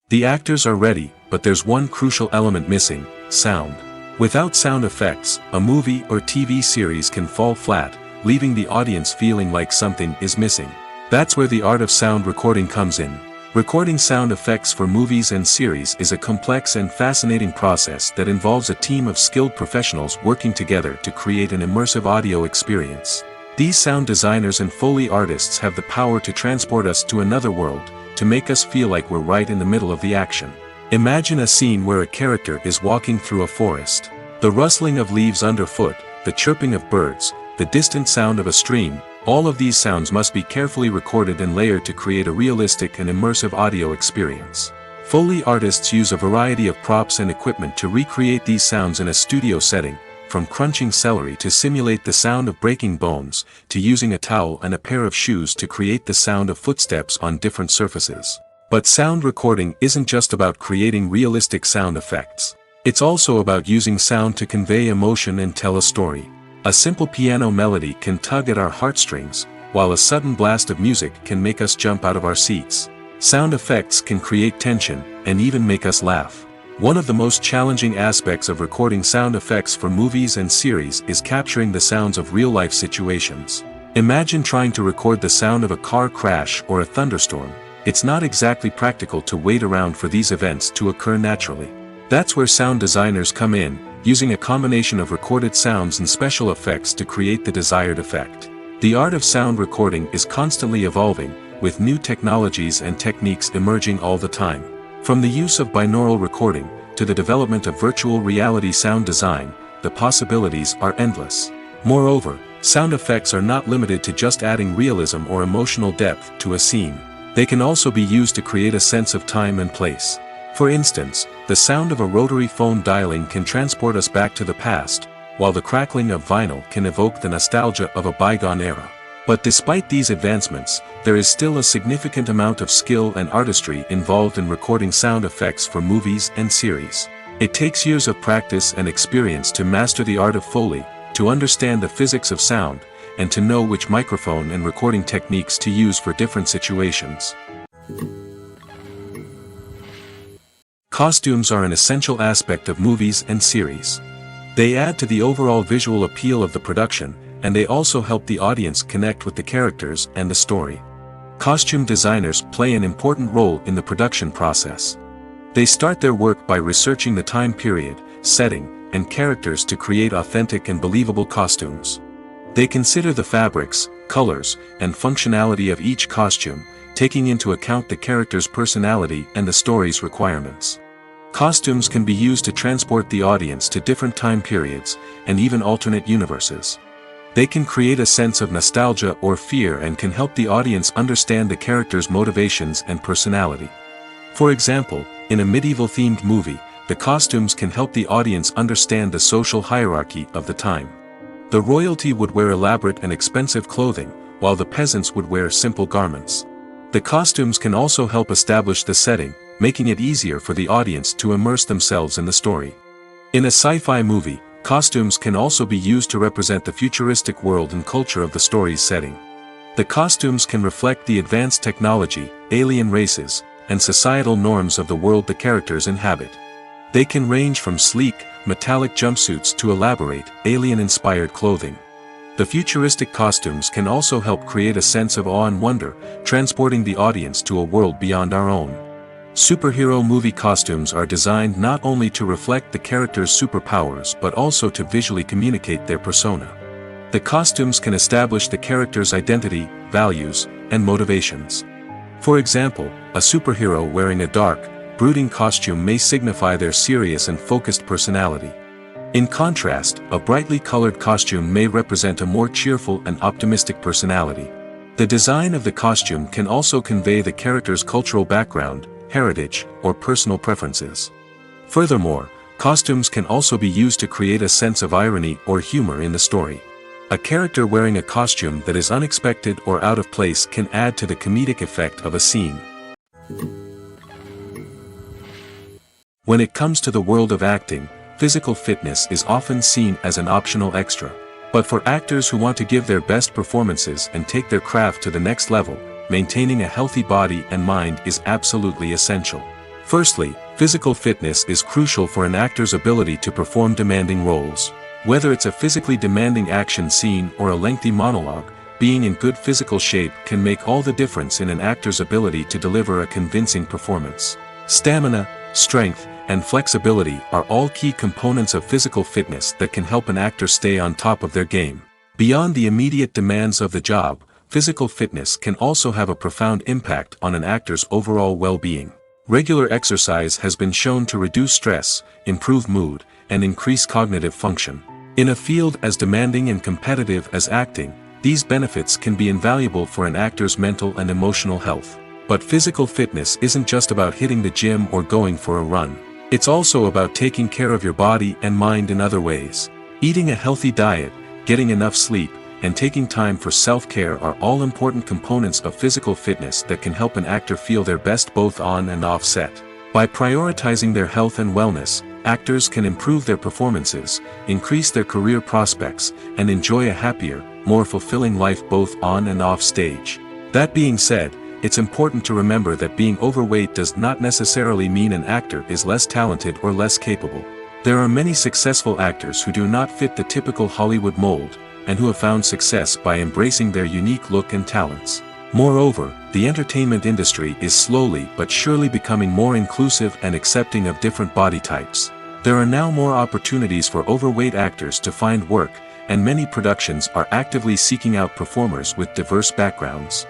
The actors are ready, but there's one crucial element missing: sound. Without sound effects, a movie or TV series can fall flat, leaving the audience feeling like something is missing. That's where the art of sound recording comes in. Recording sound effects for movies and series is a complex and fascinating process that involves a team of skilled professionals working together to create an immersive audio experience. These sound designers and Foley artists have the power to transport us to another world, to make us feel like we're right in the middle of the action. Imagine a scene where a character is walking through a forest. The rustling of leaves underfoot, the chirping of birds, the distant sound of a stream, all of these sounds must be carefully recorded and layered to create a realistic and immersive audio experience. Foley artists use a variety of props and equipment to recreate these sounds in a studio setting, from crunching celery to simulate the sound of breaking bones, to using a towel and a pair of shoes to create the sound of footsteps on different surfaces. But sound recording isn't just about creating realistic sound effects. It's also about using sound to convey emotion and tell a story. A simple piano melody can tug at our heartstrings, while a sudden blast of music can make us jump out of our seats. Sound effects can create tension, and even make us laugh. One of the most challenging aspects of recording sound effects for movies and series is capturing the sounds of real-life situations. Imagine trying to record the sound of a car crash or a thunderstorm. It's not exactly practical to wait around for these events to occur naturally. That's where sound designers come in, using a combination of recorded sounds and special effects to create the desired effect. The art of sound recording is constantly evolving, with new technologies and techniques emerging all the time. From the use of binaural recording, to the development of virtual reality sound design, the possibilities are endless. Moreover, sound effects are not limited to just adding realism or emotional depth to a scene. They can also be used to create a sense of time and place. For instance, the sound of a rotary phone dialing can transport us back to the past, while the crackling of vinyl can evoke the nostalgia of a bygone era. But despite these advancements, there is still a significant amount of skill and artistry involved in recording sound effects for movies and series. It takes years of practice and experience to master the art of Foley, to understand the physics of sound, and to know which microphone and recording techniques to use for different situations. Costumes are an essential aspect of movies and series. They add to the overall visual appeal of the production, and they also help the audience connect with the characters and the story. Costume designers play an important role in the production process. They start their work by researching the time period, setting, and characters to create authentic and believable costumes. They consider the fabrics, colors, and functionality of each costume, taking into account the character's personality and the story's requirements. Costumes can be used to transport the audience to different time periods, and even alternate universes. They can create a sense of nostalgia or fear and can help the audience understand the character's motivations and personality. For example, in a medieval-themed movie, the costumes can help the audience understand the social hierarchy of the time. The royalty would wear elaborate and expensive clothing, while the peasants would wear simple garments. The costumes can also help establish the setting, making it easier for the audience to immerse themselves in the story. In a sci-fi movie, costumes can also be used to represent the futuristic world and culture of the story's setting. The costumes can reflect the advanced technology, alien races, and societal norms of the world the characters inhabit. They can range from sleek, metallic jumpsuits to elaborate, alien-inspired clothing. The futuristic costumes can also help create a sense of awe and wonder, transporting the audience to a world beyond our own. Superhero movie costumes are designed not only to reflect the character's superpowers but also to visually communicate their persona. The costumes can establish the character's identity, values, and motivations. For example, a superhero wearing a dark, brooding costume may signify their serious and focused personality. In contrast, a brightly colored costume may represent a more cheerful and optimistic personality. The design of the costume can also convey the character's cultural background, heritage, or personal preferences. Furthermore, costumes can also be used to create a sense of irony or humor in the story. A character wearing a costume that is unexpected or out of place can add to the comedic effect of a scene. When it comes to the world of acting, physical fitness is often seen as an optional extra. But for actors who want to give their best performances and take their craft to the next level, maintaining a healthy body and mind is absolutely essential. Firstly, physical fitness is crucial for an actor's ability to perform demanding roles. Whether it's a physically demanding action scene or a lengthy monologue, being in good physical shape can make all the difference in an actor's ability to deliver a convincing performance. Stamina, strength, and flexibility are all key components of physical fitness that can help an actor stay on top of their game. Beyond the immediate demands of the job, physical fitness can also have a profound impact on an actor's overall well-being. Regular exercise has been shown to reduce stress, improve mood, and increase cognitive function. In a field as demanding and competitive as acting, these benefits can be invaluable for an actor's mental and emotional health. But physical fitness isn't just about hitting the gym or going for a run. It's also about taking care of your body and mind in other ways. Eating a healthy diet, getting enough sleep, and taking time for self-care are all important components of physical fitness that can help an actor feel their best both on and off set. By prioritizing their health and wellness, actors can improve their performances, increase their career prospects, and enjoy a happier, more fulfilling life both on and off stage. That being said, it's important to remember that being overweight does not necessarily mean an actor is less talented or less capable. There are many successful actors who do not fit the typical Hollywood mold, and who have found success by embracing their unique look and talents. Moreover, the entertainment industry is slowly but surely becoming more inclusive and accepting of different body types. There are now more opportunities for overweight actors to find work, and many productions are actively seeking out performers with diverse backgrounds.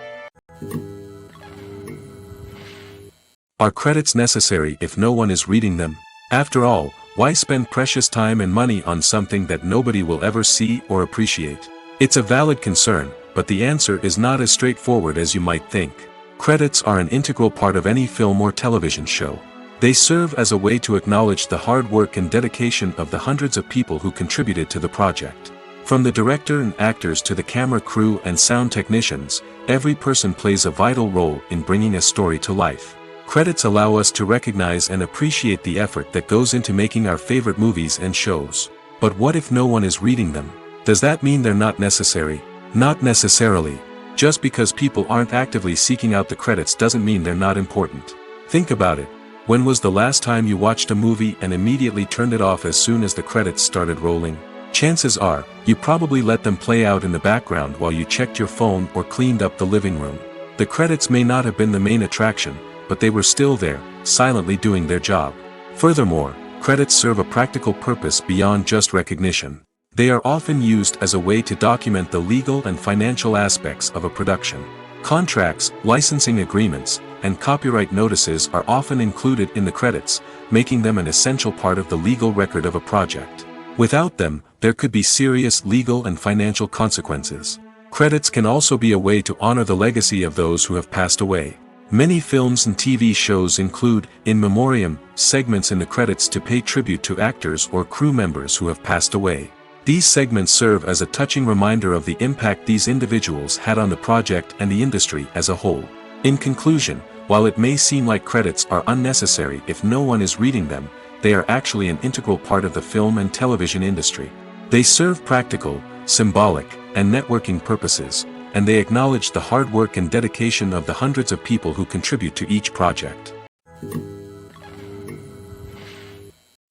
Are credits necessary if no one is reading them? After all, why spend precious time and money on something that nobody will ever see or appreciate? It's a valid concern, but the answer is not as straightforward as you might think. Credits are an integral part of any film or television show. They serve as a way to acknowledge the hard work and dedication of the hundreds of people who contributed to the project. From the director and actors to the camera crew and sound technicians, every person plays a vital role in bringing a story to life. Credits allow us to recognize and appreciate the effort that goes into making our favorite movies and shows. But what if no one is reading them? Does that mean they're not necessary? Not necessarily. Just because people aren't actively seeking out the credits doesn't mean they're not important. Think about it. When was the last time you watched a movie and immediately turned it off as soon as the credits started rolling? Chances are, you probably let them play out in the background while you checked your phone or cleaned up the living room. The credits may not have been the main attraction, but they were still there, silently doing their job. Furthermore, credits serve a practical purpose beyond just recognition. They are often used as a way to document the legal and financial aspects of a production. Contracts, licensing agreements, and copyright notices are often included in the credits, making them an essential part of the legal record of a project. Without them, there could be serious legal and financial consequences. Credits can also be a way to honor the legacy of those who have passed away. Many films and TV shows include, in memoriam, segments in the credits to pay tribute to actors or crew members who have passed away. These segments serve as a touching reminder of the impact these individuals had on the project and the industry as a whole. In conclusion, while it may seem like credits are unnecessary if no one is reading them, they are actually an integral part of the film and television industry. They serve practical, symbolic, and networking purposes, and they acknowledge the hard work and dedication of the hundreds of people who contribute to each project.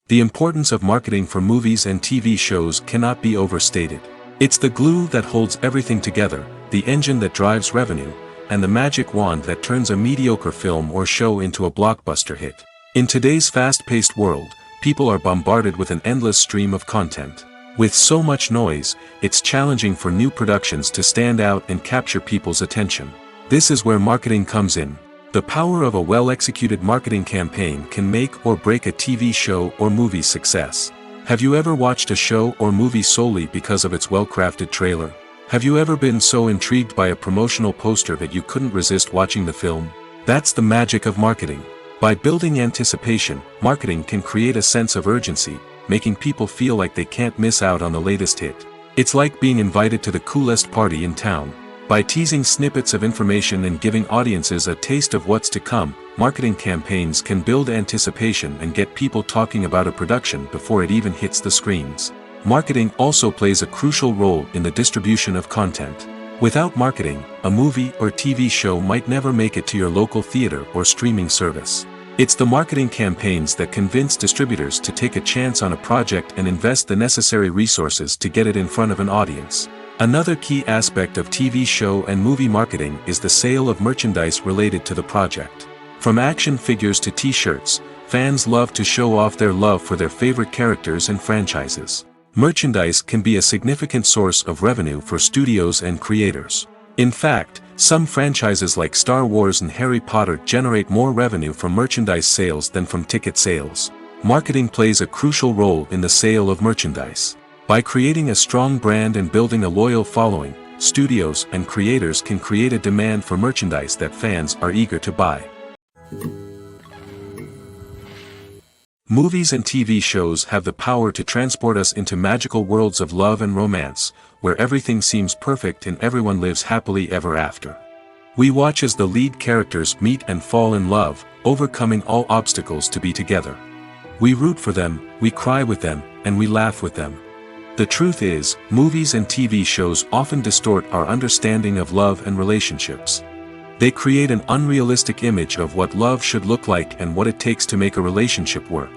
The importance of marketing for movies and TV shows cannot be overstated. It's the glue that holds everything together, the engine that drives revenue, and the magic wand that turns a mediocre film or show into a blockbuster hit. In today's fast-paced world, people are bombarded with an endless stream of content. With so much noise, it's challenging for new productions to stand out and capture people's attention. This is where marketing comes in. The power of a well-executed marketing campaign can make or break a TV show or movie's success. Have you ever watched a show or movie solely because of its well-crafted trailer? Have you ever been so intrigued by a promotional poster that you couldn't resist watching the film? That's the magic of marketing. By building anticipation, marketing can create a sense of urgency, making people feel like they can't miss out on the latest hit. It's like being invited to the coolest party in town. By teasing snippets of information and giving audiences a taste of what's to come, marketing campaigns can build anticipation and get people talking about a production before it even hits the screens. Marketing also plays a crucial role in the distribution of content. Without marketing, a movie or TV show might never make it to your local theater or streaming service. It's the marketing campaigns that convince distributors to take a chance on a project and invest the necessary resources to get it in front of an audience. Another key aspect of TV show and movie marketing is the sale of merchandise related to the project. From action figures to t-shirts, fans love to show off their love for their favorite characters and franchises. Merchandise can be a significant source of revenue for studios and creators. In fact, some franchises like Star Wars and Harry Potter generate more revenue from merchandise sales than from ticket sales. Marketing plays a crucial role in the sale of merchandise. By creating a strong brand and building a loyal following, studios and creators can create a demand for merchandise that fans are eager to buy. Movies and TV shows have the power to transport us into magical worlds of love and romance, where everything seems perfect and everyone lives happily ever after. We watch as the lead characters meet and fall in love, overcoming all obstacles to be together. We root for them, we cry with them, and we laugh with them. The truth is, movies and TV shows often distort our understanding of love and relationships. They create an unrealistic image of what love should look like and what it takes to make a relationship work.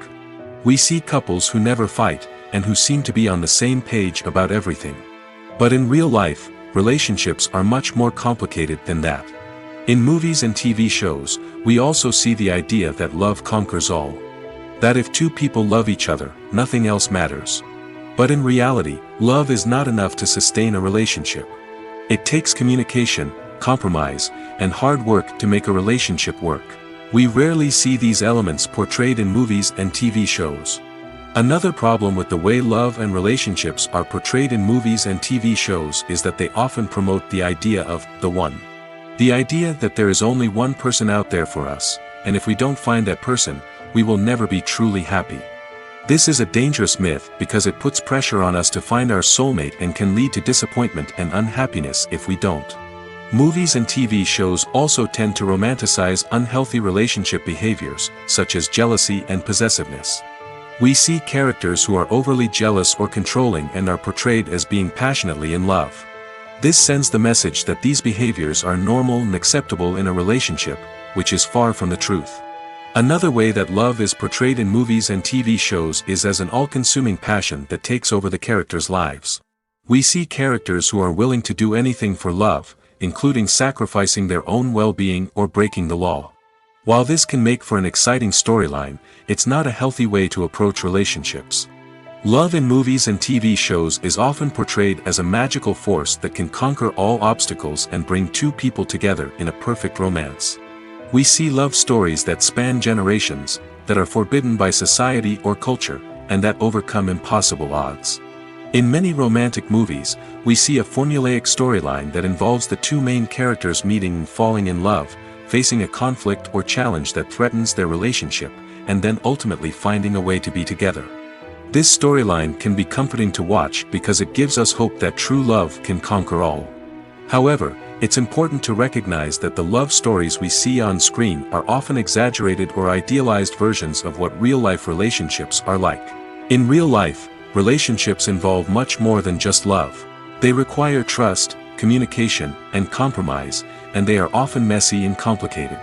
We see couples who never fight, and who seem to be on the same page about everything. But in real life, relationships are much more complicated than that. In movies and TV shows, we also see the idea that love conquers all. That if two people love each other, nothing else matters. But in reality, love is not enough to sustain a relationship. It takes communication, compromise, and hard work to make a relationship work. We rarely see these elements portrayed in movies and TV shows. Another problem with the way love and relationships are portrayed in movies and TV shows is that they often promote the idea of the one. The idea that there is only one person out there for us, and if we don't find that person, we will never be truly happy. This is a dangerous myth because it puts pressure on us to find our soulmate and can lead to disappointment and unhappiness if we don't. Movies and TV shows also tend to romanticize unhealthy relationship behaviors, such as jealousy and possessiveness. We see characters who are overly jealous or controlling and are portrayed as being passionately in love. This sends the message that these behaviors are normal and acceptable in a relationship, which is far from the truth. Another way that love is portrayed in movies and TV shows is as an all-consuming passion that takes over the characters' lives. We see characters who are willing to do anything for love, including sacrificing their own well-being or breaking the law. While this can make for an exciting storyline, it's not a healthy way to approach relationships. Love in movies and TV shows is often portrayed as a magical force that can conquer all obstacles and bring two people together in a perfect romance. We see love stories that span generations, that are forbidden by society or culture, and that overcome impossible odds. In many romantic movies, we see a formulaic storyline that involves the two main characters meeting and falling in love, facing a conflict or challenge that threatens their relationship, and then ultimately finding a way to be together. This storyline can be comforting to watch because it gives us hope that true love can conquer all. However, it's important to recognize that the love stories we see on screen are often exaggerated or idealized versions of what real-life relationships are like. In real life, relationships involve much more than just love. They require trust, communication, and compromise, and they are often messy and complicated.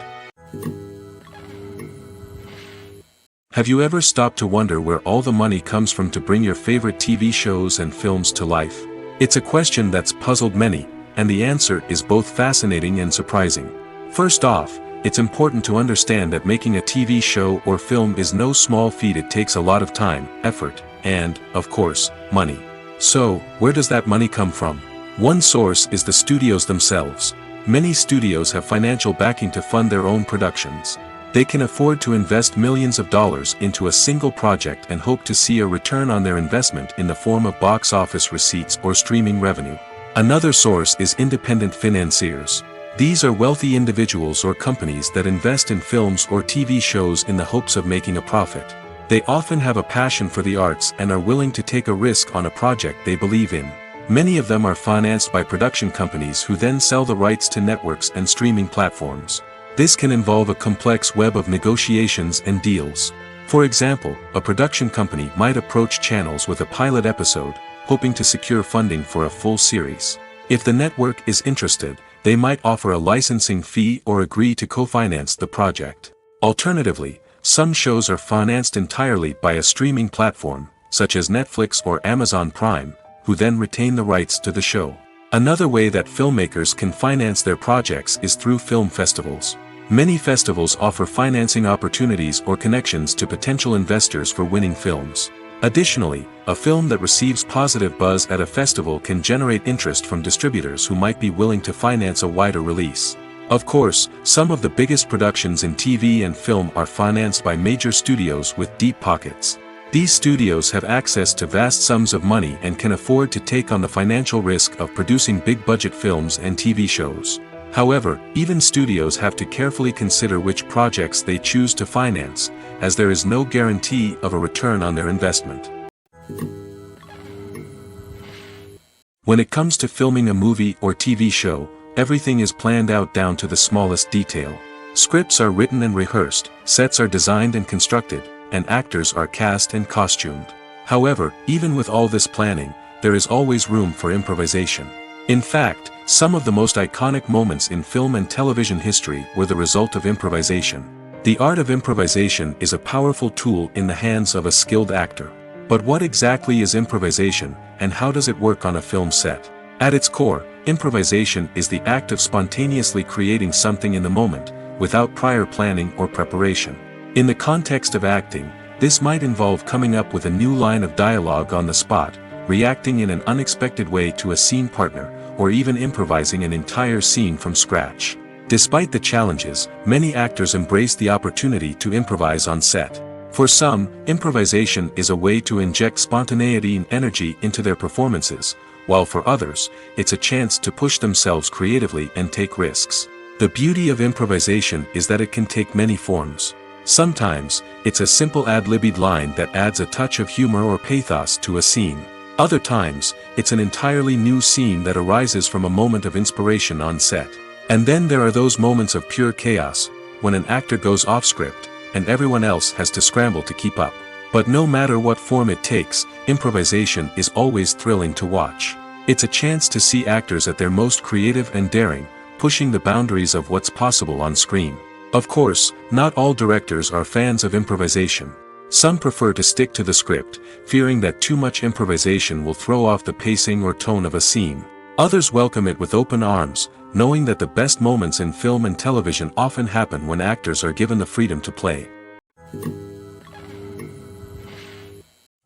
Have you ever stopped to wonder where all the money comes from to bring your favorite TV shows and films to life? It's a question that's puzzled many, and the answer is both fascinating and surprising. First off, it's important to understand that making a TV show or film is no small feat. It takes a lot of time, effort, and, of course, money. So, where does that money come from? One source is the studios themselves. Many studios have financial backing to fund their own productions. They can afford to invest millions of dollars into a single project and hope to see a return on their investment in the form of box office receipts or streaming revenue. Another source is independent financiers. These are wealthy individuals or companies that invest in films or TV shows in the hopes of making a profit. They often have a passion for the arts and are willing to take a risk on a project they believe in. Many of them are financed by production companies who then sell the rights to networks and streaming platforms. This can involve a complex web of negotiations and deals. For example, a production company might approach channels with a pilot episode, hoping to secure funding for a full series. If the network is interested, they might offer a licensing fee or agree to co-finance the project. Alternatively, some shows are financed entirely by a streaming platform, such as Netflix or Amazon Prime, who then retain the rights to the show. Another way that filmmakers can finance their projects is through film festivals. Many festivals offer financing opportunities or connections to potential investors for winning films. Additionally, a film that receives positive buzz at a festival can generate interest from distributors who might be willing to finance a wider release. Of course, some of the biggest productions in TV and film are financed by major studios with deep pockets. These studios have access to vast sums of money and can afford to take on the financial risk of producing big-budget films and TV shows. However, even studios have to carefully consider which projects they choose to finance, as there is no guarantee of a return on their investment. When it comes to filming a movie or TV show, everything is planned out down to the smallest detail. Scripts are written and rehearsed, sets are designed and constructed, and actors are cast and costumed. However, even with all this planning, there is always room for improvisation. In fact, some of the most iconic moments in film and television history were the result of improvisation. The art of improvisation is a powerful tool in the hands of a skilled actor. But what exactly is improvisation, and how does it work on a film set? At its core, improvisation is the act of spontaneously creating something in the moment, without prior planning or preparation. In the context of acting, this might involve coming up with a new line of dialogue on the spot, reacting in an unexpected way to a scene partner, or even improvising an entire scene from scratch. Despite the challenges, many actors embrace the opportunity to improvise on set. For some, improvisation is a way to inject spontaneity and energy into their performances, while for others, it's a chance to push themselves creatively and take risks. The beauty of improvisation is that it can take many forms. Sometimes, it's a simple ad-libbed line that adds a touch of humor or pathos to a scene. Other times, it's an entirely new scene that arises from a moment of inspiration on set. And then there are those moments of pure chaos, when an actor goes off script, and everyone else has to scramble to keep up. But no matter what form it takes, improvisation is always thrilling to watch. It's a chance to see actors at their most creative and daring, pushing the boundaries of what's possible on screen. Of course, not all directors are fans of improvisation. Some prefer to stick to the script, fearing that too much improvisation will throw off the pacing or tone of a scene. Others welcome it with open arms, knowing that the best moments in film and television often happen when actors are given the freedom to play.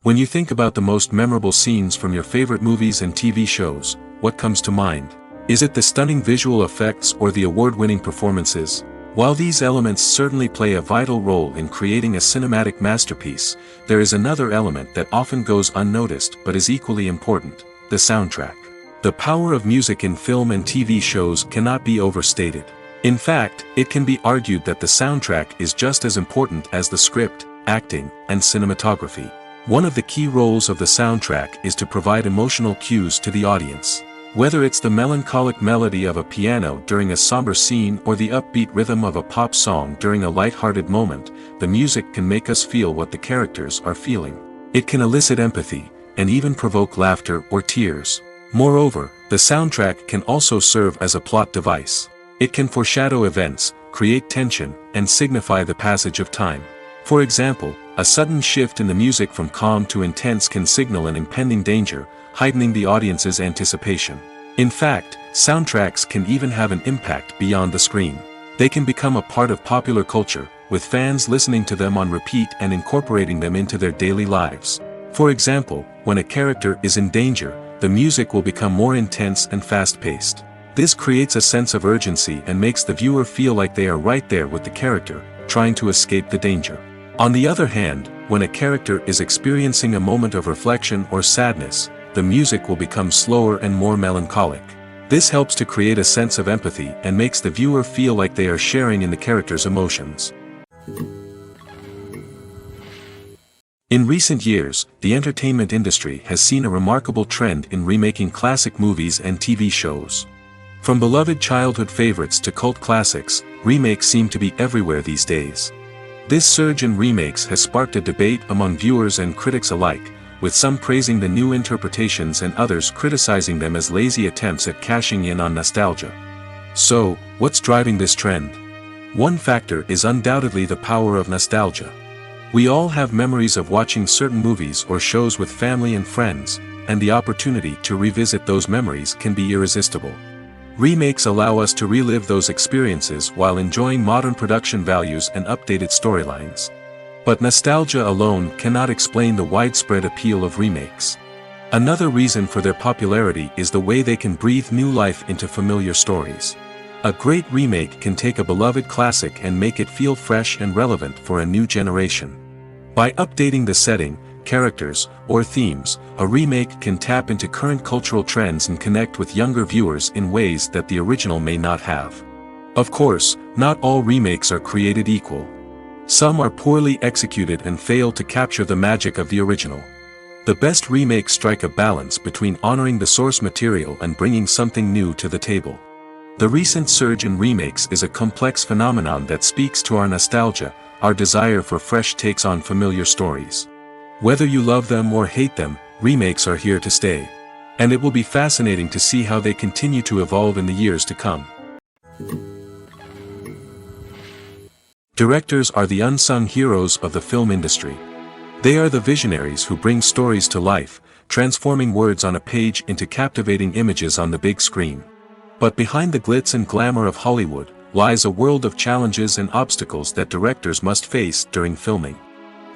When you think about the most memorable scenes from your favorite movies and TV shows, what comes to mind? Is it the stunning visual effects or the award-winning performances? While these elements certainly play a vital role in creating a cinematic masterpiece, there is another element that often goes unnoticed but is equally important: the soundtrack. The power of music in film and TV shows cannot be overstated. In fact, it can be argued that the soundtrack is just as important as the script, acting, and cinematography. One of the key roles of the soundtrack is to provide emotional cues to the audience. Whether it's the melancholic melody of a piano during a somber scene or the upbeat rhythm of a pop song during a light-hearted moment, the music can make us feel what the characters are feeling. It can elicit empathy, and even provoke laughter or tears. Moreover, the soundtrack can also serve as a plot device. It can foreshadow events, create tension, and signify the passage of time. For example, A sudden shift in the music from calm to intense can signal an impending danger, heightening the audience's anticipation. In fact, soundtracks can even have an impact beyond the screen. They can become a part of popular culture, with fans listening to them on repeat and incorporating them into their daily lives. For example, when a character is in danger, the music will become more intense and fast-paced. This creates a sense of urgency and makes the viewer feel like they are right there with the character, trying to escape the danger. On the other hand, when a character is experiencing a moment of reflection or sadness, the music will become slower and more melancholic. This helps to create a sense of empathy and makes the viewer feel like they are sharing in the character's emotions. In recent years, the entertainment industry has seen a remarkable trend in remaking classic movies and TV shows. From beloved childhood favorites to cult classics, remakes seem to be everywhere these days. This surge in remakes has sparked a debate among viewers and critics alike, with some praising the new interpretations and others criticizing them as lazy attempts at cashing in on nostalgia. So, what's driving this trend? One factor is undoubtedly the power of nostalgia. We all have memories of watching certain movies or shows with family and friends, and the opportunity to revisit those memories can be irresistible. Remakes allow us to relive those experiences while enjoying modern production values and updated storylines. But nostalgia alone cannot explain the widespread appeal of remakes. Another reason for their popularity is the way they can breathe new life into familiar stories. A great remake can take a beloved classic and make it feel fresh and relevant for a new generation. By updating the setting, characters, or themes, a remake can tap into current cultural trends and connect with younger viewers in ways that the original may not have. Of course, not all remakes are created equal. Some are poorly executed and fail to capture the magic of the original. The best remakes strike a balance between honoring the source material and bringing something new to the table. The recent surge in remakes is a complex phenomenon that speaks to our nostalgia, our desire for fresh takes on familiar stories. Whether you love them or hate them, remakes are here to stay. And it will be fascinating to see how they continue to evolve in the years to come. Directors are the unsung heroes of the film industry. They are the visionaries who bring stories to life, transforming words on a page into captivating images on the big screen. But behind the glitz and glamour of Hollywood, lies a world of challenges and obstacles that directors must face during filming.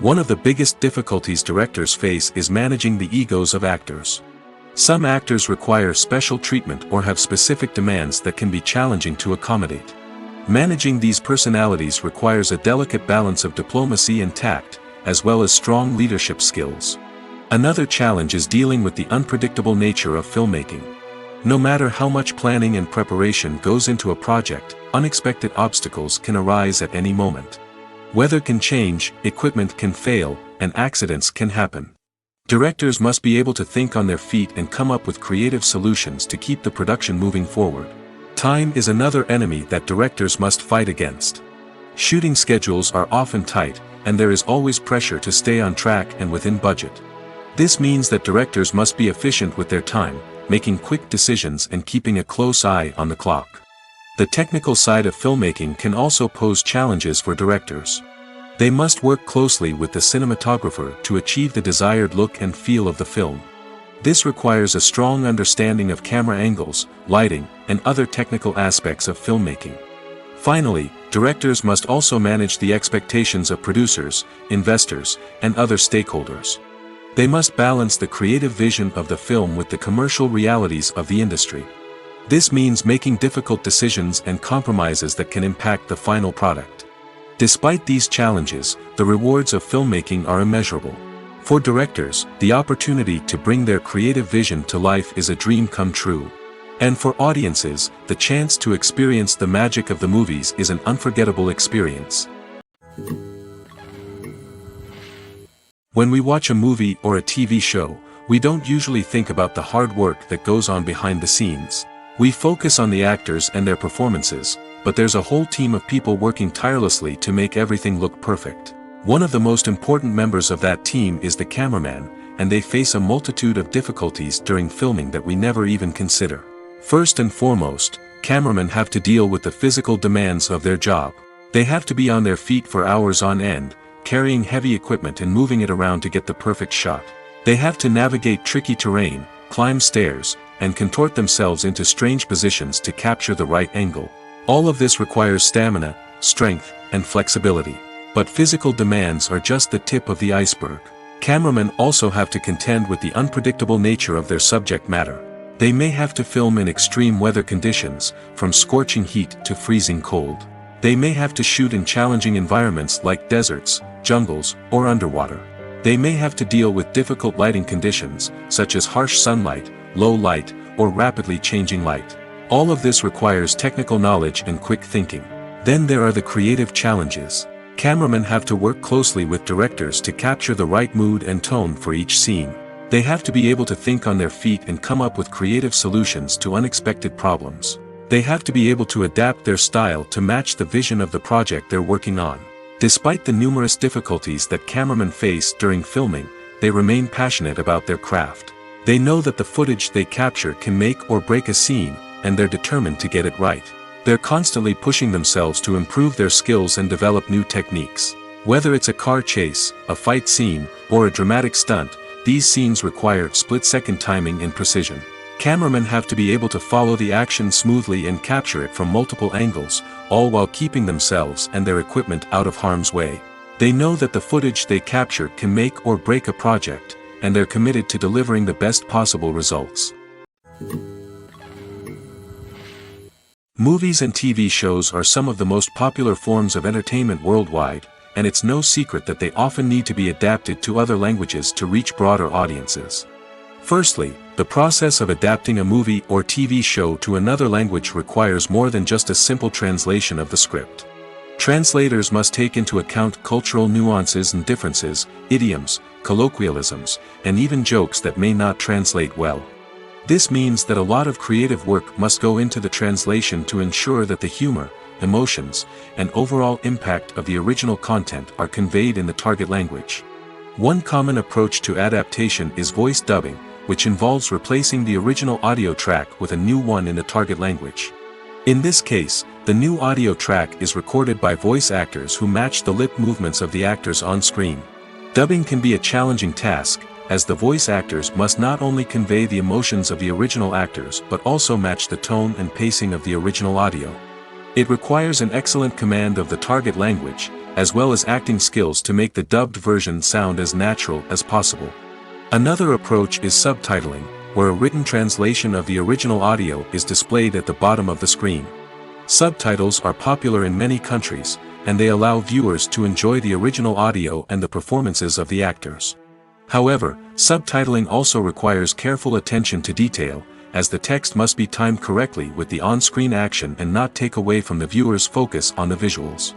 One of the biggest difficulties directors face is managing the egos of actors. Some actors require special treatment or have specific demands that can be challenging to accommodate. Managing these personalities requires a delicate balance of diplomacy and tact, as well as strong leadership skills. Another challenge is dealing with the unpredictable nature of filmmaking. No matter how much planning and preparation goes into a project, unexpected obstacles can arise at any moment. Weather can change, equipment can fail, and accidents can happen. Directors must be able to think on their feet and come up with creative solutions to keep the production moving forward. Time is another enemy that directors must fight against. Shooting schedules are often tight, and there is always pressure to stay on track and within budget. This means that directors must be efficient with their time, making quick decisions and keeping a close eye on the clock. The technical side of filmmaking can also pose challenges for directors. They must work closely with the cinematographer to achieve the desired look and feel of the film. This requires a strong understanding of camera angles, lighting, and other technical aspects of filmmaking. Finally, directors must also manage the expectations of producers, investors, and other stakeholders. They must balance the creative vision of the film with the commercial realities of the industry. This means making difficult decisions and compromises that can impact the final product. Despite these challenges, the rewards of filmmaking are immeasurable. For directors, the opportunity to bring their creative vision to life is a dream come true. And for audiences, the chance to experience the magic of the movies is an unforgettable experience. When we watch a movie or a TV show, we don't usually think about the hard work that goes on behind the scenes. We focus on the actors and their performances, but there's a whole team of people working tirelessly to make everything look perfect. One of the most important members of that team is the cameraman, and they face a multitude of difficulties during filming that we never even consider. First and foremost, cameramen have to deal with the physical demands of their job. They have to be on their feet for hours on end, carrying heavy equipment and moving it around to get the perfect shot. They have to navigate tricky terrain, climb stairs, and contort themselves into strange positions to capture the right angle. All of this requires stamina, strength, and flexibility. But physical demands are just the tip of the iceberg. Cameramen also have to contend with the unpredictable nature of their subject matter. They may have to film in extreme weather conditions, from scorching heat to freezing cold. They may have to shoot in challenging environments like deserts, jungles, or underwater. They may have to deal with difficult lighting conditions, such as harsh sunlight, low light, or rapidly changing light. All of this requires technical knowledge and quick thinking. Then there are the creative challenges. Cameramen have to work closely with directors to capture the right mood and tone for each scene. They have to be able to think on their feet and come up with creative solutions to unexpected problems. They have to be able to adapt their style to match the vision of the project they're working on. Despite the numerous difficulties that cameramen face during filming, they remain passionate about their craft. They know that the footage they capture can make or break a scene, and they're determined to get it right. They're constantly pushing themselves to improve their skills and develop new techniques. Whether it's a car chase, a fight scene, or a dramatic stunt, these scenes require split-second timing and precision. Cameramen have to be able to follow the action smoothly and capture it from multiple angles, all while keeping themselves and their equipment out of harm's way. They know that the footage they capture can make or break a project, and they're committed to delivering the best possible results. Movies and TV shows are some of the most popular forms of entertainment worldwide, and it's no secret that they often need to be adapted to other languages to reach broader audiences. Firstly, the process of adapting a movie or TV show to another language requires more than just a simple translation of the script. Translators must take into account cultural nuances and differences, idioms, colloquialisms, and even jokes that may not translate well. This means that a lot of creative work must go into the translation to ensure that the humor, emotions, and overall impact of the original content are conveyed in the target language. One common approach to adaptation is voice dubbing, which involves replacing the original audio track with a new one in the target language. In this case, the new audio track is recorded by voice actors who match the lip movements of the actors on screen. Dubbing can be a challenging task, as the voice actors must not only convey the emotions of the original actors but also match the tone and pacing of the original audio. It requires an excellent command of the target language, as well as acting skills to make the dubbed version sound as natural as possible. Another approach is subtitling, where a written translation of the original audio is displayed at the bottom of the screen. Subtitles are popular in many countries, and they allow viewers to enjoy the original audio and the performances of the actors. However, subtitling also requires careful attention to detail, as the text must be timed correctly with the on-screen action and not take away from the viewer's focus on the visuals.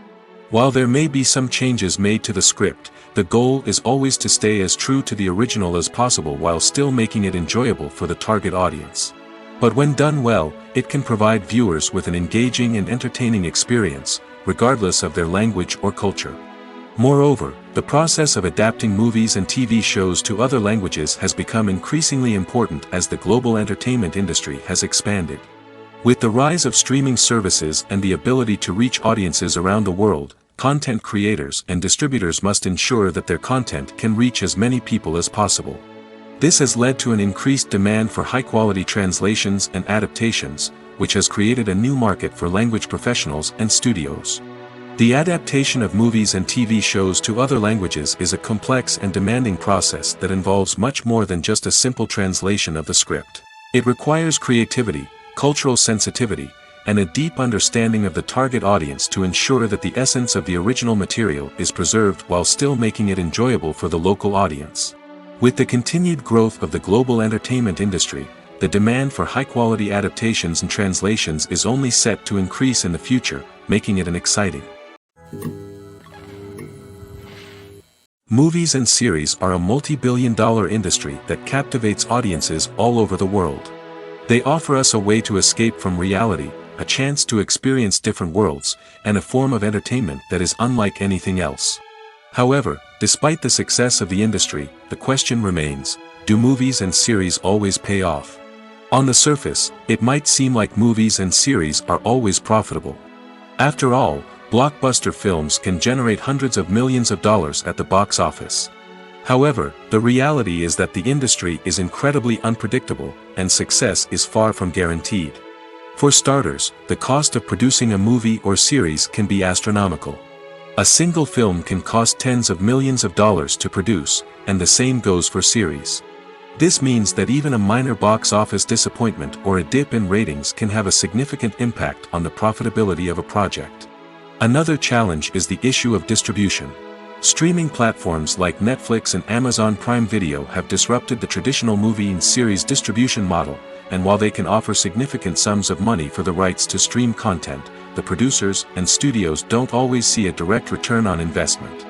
While there may be some changes made to the script, the goal is always to stay as true to the original as possible while still making it enjoyable for the target audience. But when done well, it can provide viewers with an engaging and entertaining experience, regardless of their language or culture. Moreover, the process of adapting movies and TV shows to other languages has become increasingly important as the global entertainment industry has expanded. With the rise of streaming services and the ability to reach audiences around the world, content creators and distributors must ensure that their content can reach as many people as possible. This has led to an increased demand for high-quality translations and adaptations, which has created a new market for language professionals and studios. The adaptation of movies and TV shows to other languages is a complex and demanding process that involves much more than just a simple translation of the script. It requires creativity, cultural sensitivity, and a deep understanding of the target audience to ensure that the essence of the original material is preserved while still making it enjoyable for the local audience. With the continued growth of the global entertainment industry, the demand for high-quality adaptations and translations is only set to increase in the future, making it an exciting. Movies and series are a multi-billion-dollar industry that captivates audiences all over the world. They offer us a way to escape from reality, a chance to experience different worlds, and a form of entertainment that is unlike anything else. However, despite the success of the industry, the question remains, do movies and series always pay off? On the surface, it might seem like movies and series are always profitable. After all, blockbuster films can generate hundreds of millions of dollars at the box office. However, the reality is that the industry is incredibly unpredictable, and success is far from guaranteed. For starters, the cost of producing a movie or series can be astronomical. A single film can cost tens of millions of dollars to produce, and the same goes for series. This means that even a minor box office disappointment or a dip in ratings can have a significant impact on the profitability of a project. Another challenge is the issue of distribution. Streaming platforms like Netflix and Amazon Prime Video have disrupted the traditional movie and series distribution model, and while they can offer significant sums of money for the rights to stream content, the producers and studios don't always see a direct return on investment.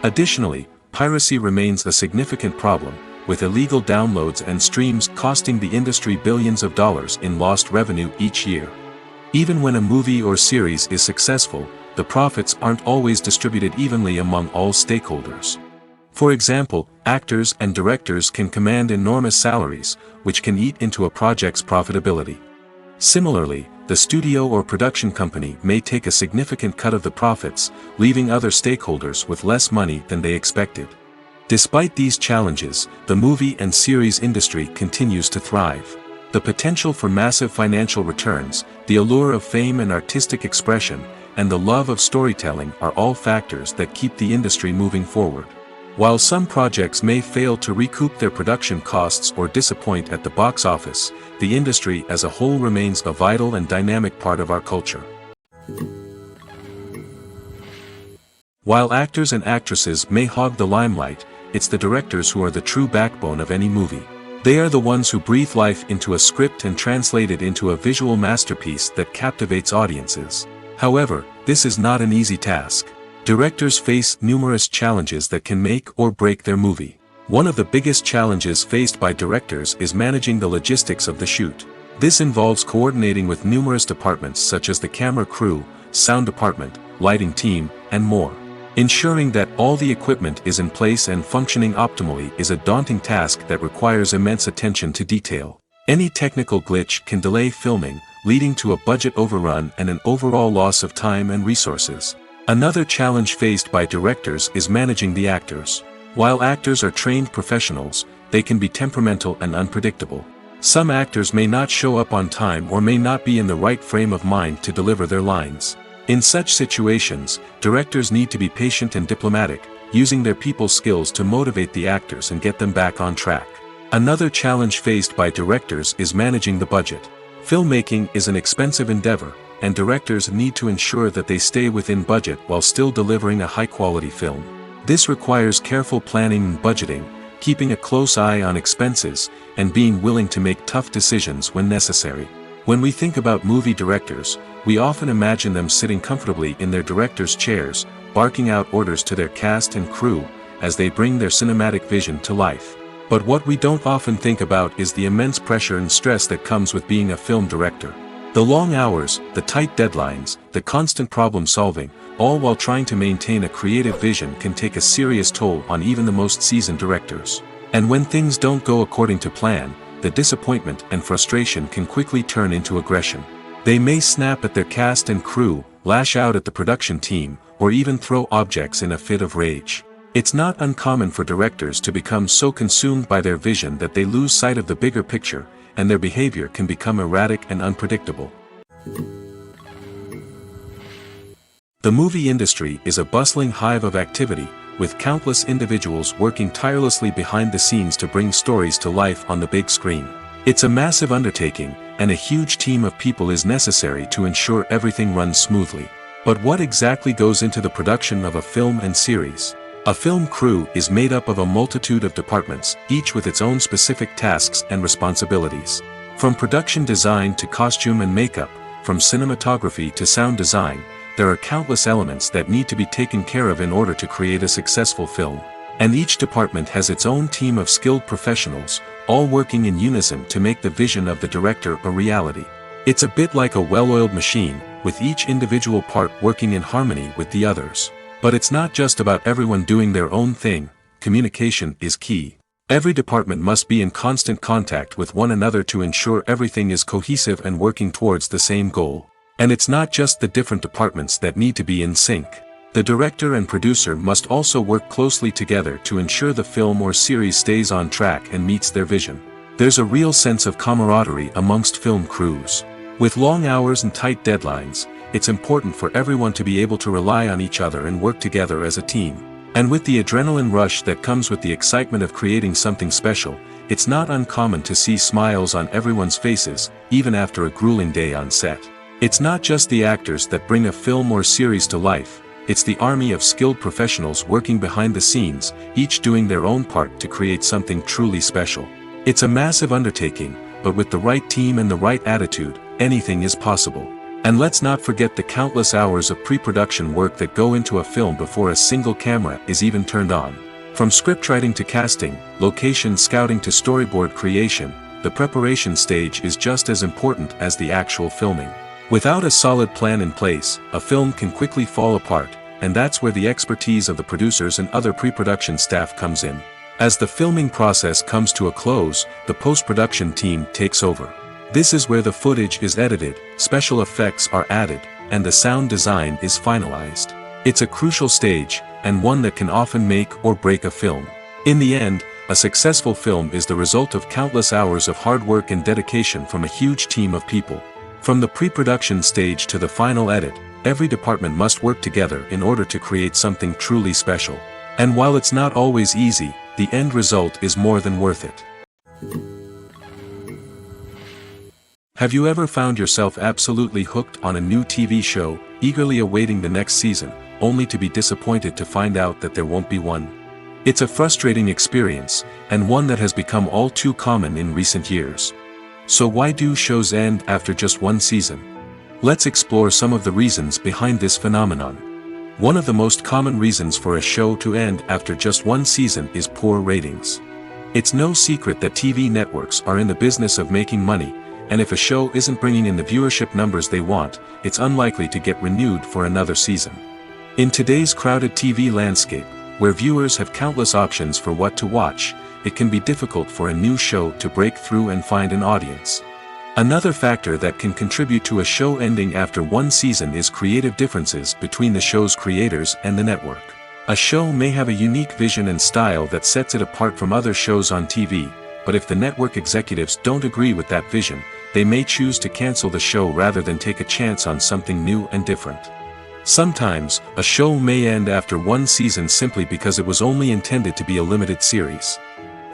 Additionally, piracy remains a significant problem, with illegal downloads and streams costing the industry billions of dollars in lost revenue each year. Even when a movie or series is successful, the profits aren't always distributed evenly among all stakeholders. For example, actors and directors can command enormous salaries, which can eat into a project's profitability. Similarly, the studio or production company may take a significant cut of the profits, leaving other stakeholders with less money than they expected. Despite these challenges, the movie and series industry continues to thrive. The potential for massive financial returns, the allure of fame and artistic expression, and the love of storytelling are all factors that keep the industry moving forward. While some projects may fail to recoup their production costs or disappoint at the box office, the industry as a whole remains a vital and dynamic part of our culture. While actors and actresses may hog the limelight, it's the directors who are the true backbone of any movie. They are the ones who breathe life into a script and translate it into a visual masterpiece that captivates audiences. However, this is not an easy task. Directors face numerous challenges that can make or break their movie. One of the biggest challenges faced by directors is managing the logistics of the shoot. This involves coordinating with numerous departments such as the camera crew, sound department, lighting team, and more. Ensuring that all the equipment is in place and functioning optimally is a daunting task that requires immense attention to detail. Any technical glitch can delay filming, leading to a budget overrun and an overall loss of time and resources. Another challenge faced by directors is managing the actors. While actors are trained professionals, they can be temperamental and unpredictable. Some actors may not show up on time or may not be in the right frame of mind to deliver their lines. In such situations, directors need to be patient and diplomatic, using their people skills to motivate the actors and get them back on track. Another challenge faced by directors is managing the budget. Filmmaking is an expensive endeavor, and directors need to ensure that they stay within budget while still delivering a high-quality film. This requires careful planning and budgeting, keeping a close eye on expenses, and being willing to make tough decisions when necessary. When we think about movie directors, we often imagine them sitting comfortably in their director's chairs, barking out orders to their cast and crew, as they bring their cinematic vision to life. But what we don't often think about is the immense pressure and stress that comes with being a film director. The long hours, the tight deadlines, the constant problem solving, all while trying to maintain a creative vision can take a serious toll on even the most seasoned directors. And when things don't go according to plan, the disappointment and frustration can quickly turn into aggression. They may snap at their cast and crew, lash out at the production team, or even throw objects in a fit of rage. It's not uncommon for directors to become so consumed by their vision that they lose sight of the bigger picture, and their behavior can become erratic and unpredictable. The movie industry is a bustling hive of activity, with countless individuals working tirelessly behind the scenes to bring stories to life on the big screen. It's a massive undertaking, and a huge team of people is necessary to ensure everything runs smoothly. But what exactly goes into the production of a film and series? A film crew is made up of a multitude of departments, each with its own specific tasks and responsibilities. From production design to costume and makeup, from cinematography to sound design, there are countless elements that need to be taken care of in order to create a successful film. And each department has its own team of skilled professionals, all working in unison to make the vision of the director a reality. It's a bit like a well-oiled machine, with each individual part working in harmony with the others. But it's not just about everyone doing their own thing. Communication is key. Every department must be in constant contact with one another to ensure everything is cohesive and working towards the same goal. And it's not just the different departments that need to be in sync. The director and producer must also work closely together to ensure the film or series stays on track and meets their vision. There's a real sense of camaraderie amongst film crews. With long hours and tight deadlines, it's important for everyone to be able to rely on each other and work together as a team. And with the adrenaline rush that comes with the excitement of creating something special, it's not uncommon to see smiles on everyone's faces, even after a grueling day on set. It's not just the actors that bring a film or series to life, it's the army of skilled professionals working behind the scenes, each doing their own part to create something truly special. It's a massive undertaking, but with the right team and the right attitude, anything is possible. And let's not forget the countless hours of pre-production work that go into a film before a single camera is even turned on. From scriptwriting to casting, location scouting to storyboard creation, the preparation stage is just as important as the actual filming. Without a solid plan in place, a film can quickly fall apart, and that's where the expertise of the producers and other pre-production staff comes in. As the filming process comes to a close, the post-production team takes over. This is where the footage is edited, special effects are added, and the sound design is finalized. It's a crucial stage, and one that can often make or break a film. In the end, a successful film is the result of countless hours of hard work and dedication from a huge team of people. From the pre-production stage to the final edit, every department must work together in order to create something truly special. And while it's not always easy, the end result is more than worth it. Have you ever found yourself absolutely hooked on a new TV show, eagerly awaiting the next season, only to be disappointed to find out that there won't be one? It's a frustrating experience, and one that has become all too common in recent years. So why do shows end after just one season? Let's explore some of the reasons behind this phenomenon. One of the most common reasons for a show to end after just one season is poor ratings. It's no secret that TV networks are in the business of making money, and if a show isn't bringing in the viewership numbers they want, it's unlikely to get renewed for another season. In today's crowded TV landscape, where viewers have countless options for what to watch, it can be difficult for a new show to break through and find an audience. Another factor that can contribute to a show ending after one season is creative differences between the show's creators and the network. A show may have a unique vision and style that sets it apart from other shows on TV, but if the network executives don't agree with that vision, they may choose to cancel the show rather than take a chance on something new and different. Sometimes, a show may end after one season simply because it was only intended to be a limited series.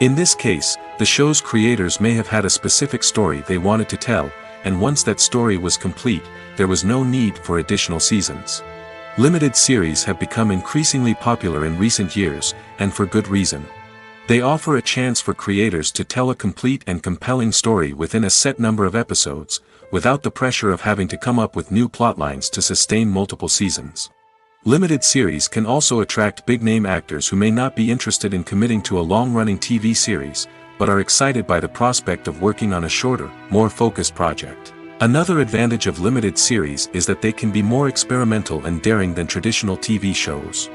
In this case, the show's creators may have had a specific story they wanted to tell, and once that story was complete, there was no need for additional seasons. Limited series have become increasingly popular in recent years, and for good reason. They offer a chance for creators to tell a complete and compelling story within a set number of episodes, without the pressure of having to come up with new plotlines to sustain multiple seasons. Limited series can also attract big-name actors who may not be interested in committing to a long-running TV series, but are excited by the prospect of working on a shorter, more focused project. Another advantage of limited series is that they can be more experimental and daring than traditional TV shows.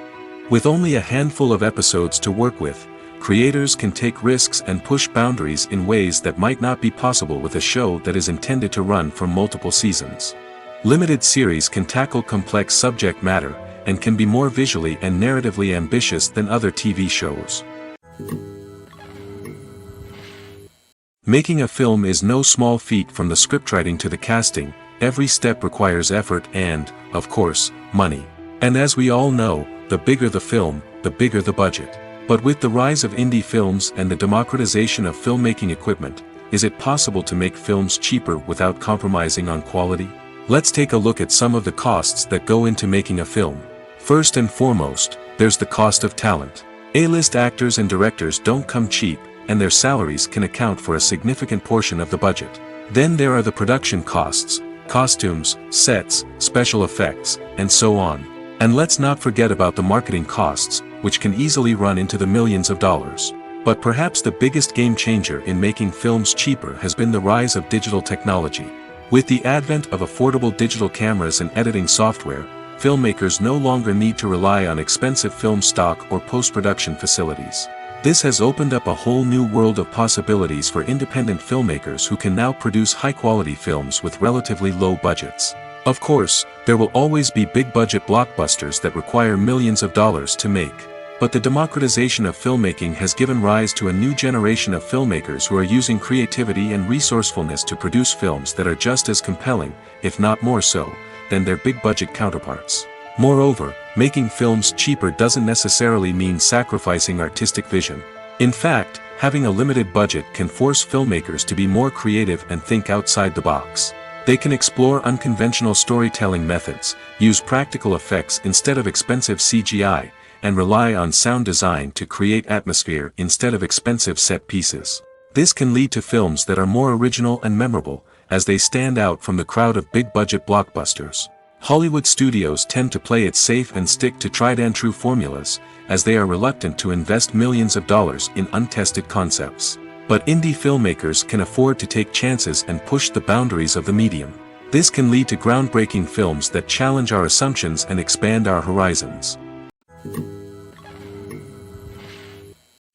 With only a handful of episodes to work with, creators can take risks and push boundaries in ways that might not be possible with a show that is intended to run for multiple seasons. Limited series can tackle complex subject matter, and can be more visually and narratively ambitious than other TV shows. Making a film is no small feat. From the scriptwriting to the casting, every step requires effort and, of course, money. And as we all know, the bigger the film, the bigger the budget. But with the rise of indie films and the democratization of filmmaking equipment, is it possible to make films cheaper without compromising on quality? Let's take a look at some of the costs that go into making a film. First and foremost, there's the cost of talent. A-list actors and directors don't come cheap, and their salaries can account for a significant portion of the budget. Then there are the production costs, costumes, sets, special effects, and so on. And let's not forget about the marketing costs, which can easily run into the millions of dollars. But perhaps the biggest game changer in making films cheaper has been the rise of digital technology. With the advent of affordable digital cameras and editing software, filmmakers no longer need to rely on expensive film stock or post-production facilities. This has opened up a whole new world of possibilities for independent filmmakers who can now produce high-quality films with relatively low budgets. Of course, there will always be big-budget blockbusters that require millions of dollars to make. But the democratization of filmmaking has given rise to a new generation of filmmakers who are using creativity and resourcefulness to produce films that are just as compelling, if not more so, than their big-budget counterparts. Moreover, making films cheaper doesn't necessarily mean sacrificing artistic vision. In fact, having a limited budget can force filmmakers to be more creative and think outside the box. They can explore unconventional storytelling methods, use practical effects instead of expensive CGI, and rely on sound design to create atmosphere instead of expensive set pieces. This can lead to films that are more original and memorable, as they stand out from the crowd of big-budget blockbusters. Hollywood studios tend to play it safe and stick to tried-and-true formulas, as they are reluctant to invest millions of dollars in untested concepts. But indie filmmakers can afford to take chances and push the boundaries of the medium. This can lead to groundbreaking films that challenge our assumptions and expand our horizons.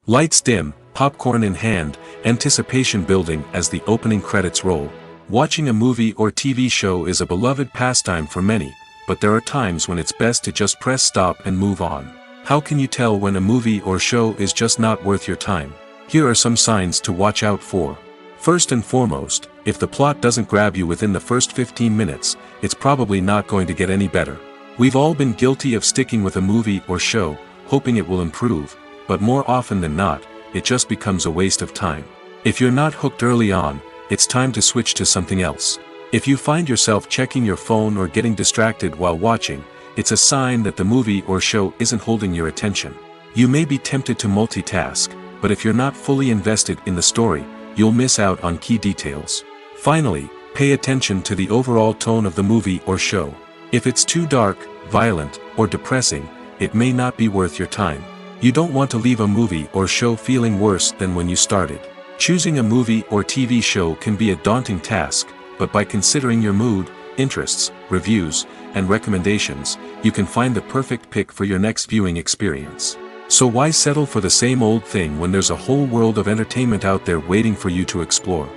Lights dim, popcorn in hand, anticipation building as the opening credits roll. Watching a movie or TV show is a beloved pastime for many, but there are times when it's best to just press stop and move on. How can you tell when a movie or show is just not worth your time? Here are some signs to watch out for. First and foremost, if the plot doesn't grab you within the first 15 minutes, it's probably not going to get any better. We've all been guilty of sticking with a movie or show, hoping it will improve, but more often than not, it just becomes a waste of time. If you're not hooked early on, it's time to switch to something else. If you find yourself checking your phone or getting distracted while watching, it's a sign that the movie or show isn't holding your attention. You may be tempted to multitask, but if you're not fully invested in the story, you'll miss out on key details. Finally, pay attention to the overall tone of the movie or show. If it's too dark, violent, or depressing, it may not be worth your time. You don't want to leave a movie or show feeling worse than when you started. Choosing a movie or TV show can be a daunting task, but by considering your mood, interests, reviews, and recommendations, you can find the perfect pick for your next viewing experience. So why settle for the same old thing when there's a whole world of entertainment out there waiting for you to explore?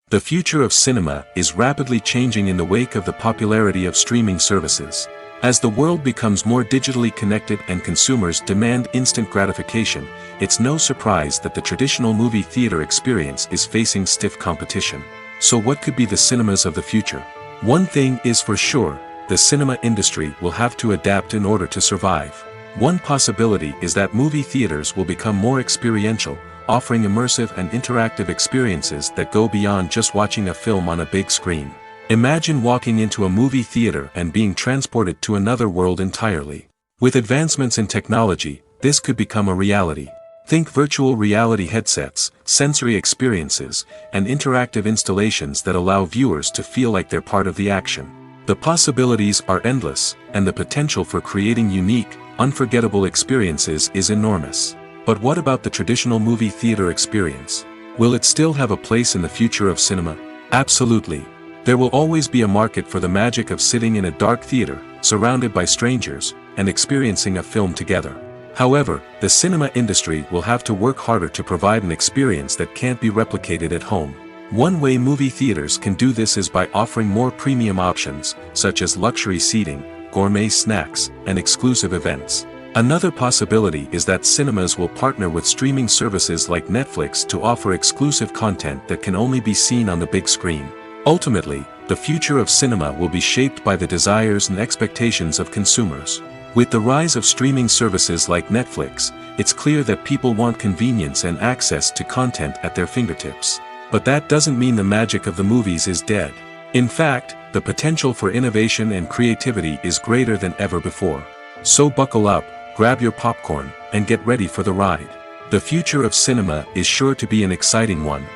The future of cinema is rapidly changing in the wake of the popularity of streaming services. As the world becomes more digitally connected and consumers demand instant gratification, it's no surprise that the traditional movie theater experience is facing stiff competition. So what could be the cinemas of the future? One thing is for sure, the cinema industry will have to adapt in order to survive. One possibility is that movie theaters will become more experiential, offering immersive and interactive experiences that go beyond just watching a film on a big screen. Imagine walking into a movie theater and being transported to another world entirely. With advancements in technology, this could become a reality. Think virtual reality headsets, sensory experiences, and interactive installations that allow viewers to feel like they're part of the action. The possibilities are endless, and the potential for creating unique, unforgettable experiences is enormous. But what about the traditional movie theater experience? Will it still have a place in the future of cinema? Absolutely. There will always be a market for the magic of sitting in a dark theater, surrounded by strangers, and experiencing a film together. However, the cinema industry will have to work harder to provide an experience that can't be replicated at home. One way movie theaters can do this is by offering more premium options, such as luxury seating, gourmet snacks, and exclusive events. Another possibility is that cinemas will partner with streaming services like Netflix to offer exclusive content that can only be seen on the big screen. Ultimately, the future of cinema will be shaped by the desires and expectations of consumers. With the rise of streaming services like Netflix, it's clear that people want convenience and access to content at their fingertips. But that doesn't mean the magic of the movies is dead. In fact, the potential for innovation and creativity is greater than ever before. So buckle up, grab your popcorn, and get ready for the ride. The future of cinema is sure to be an exciting one.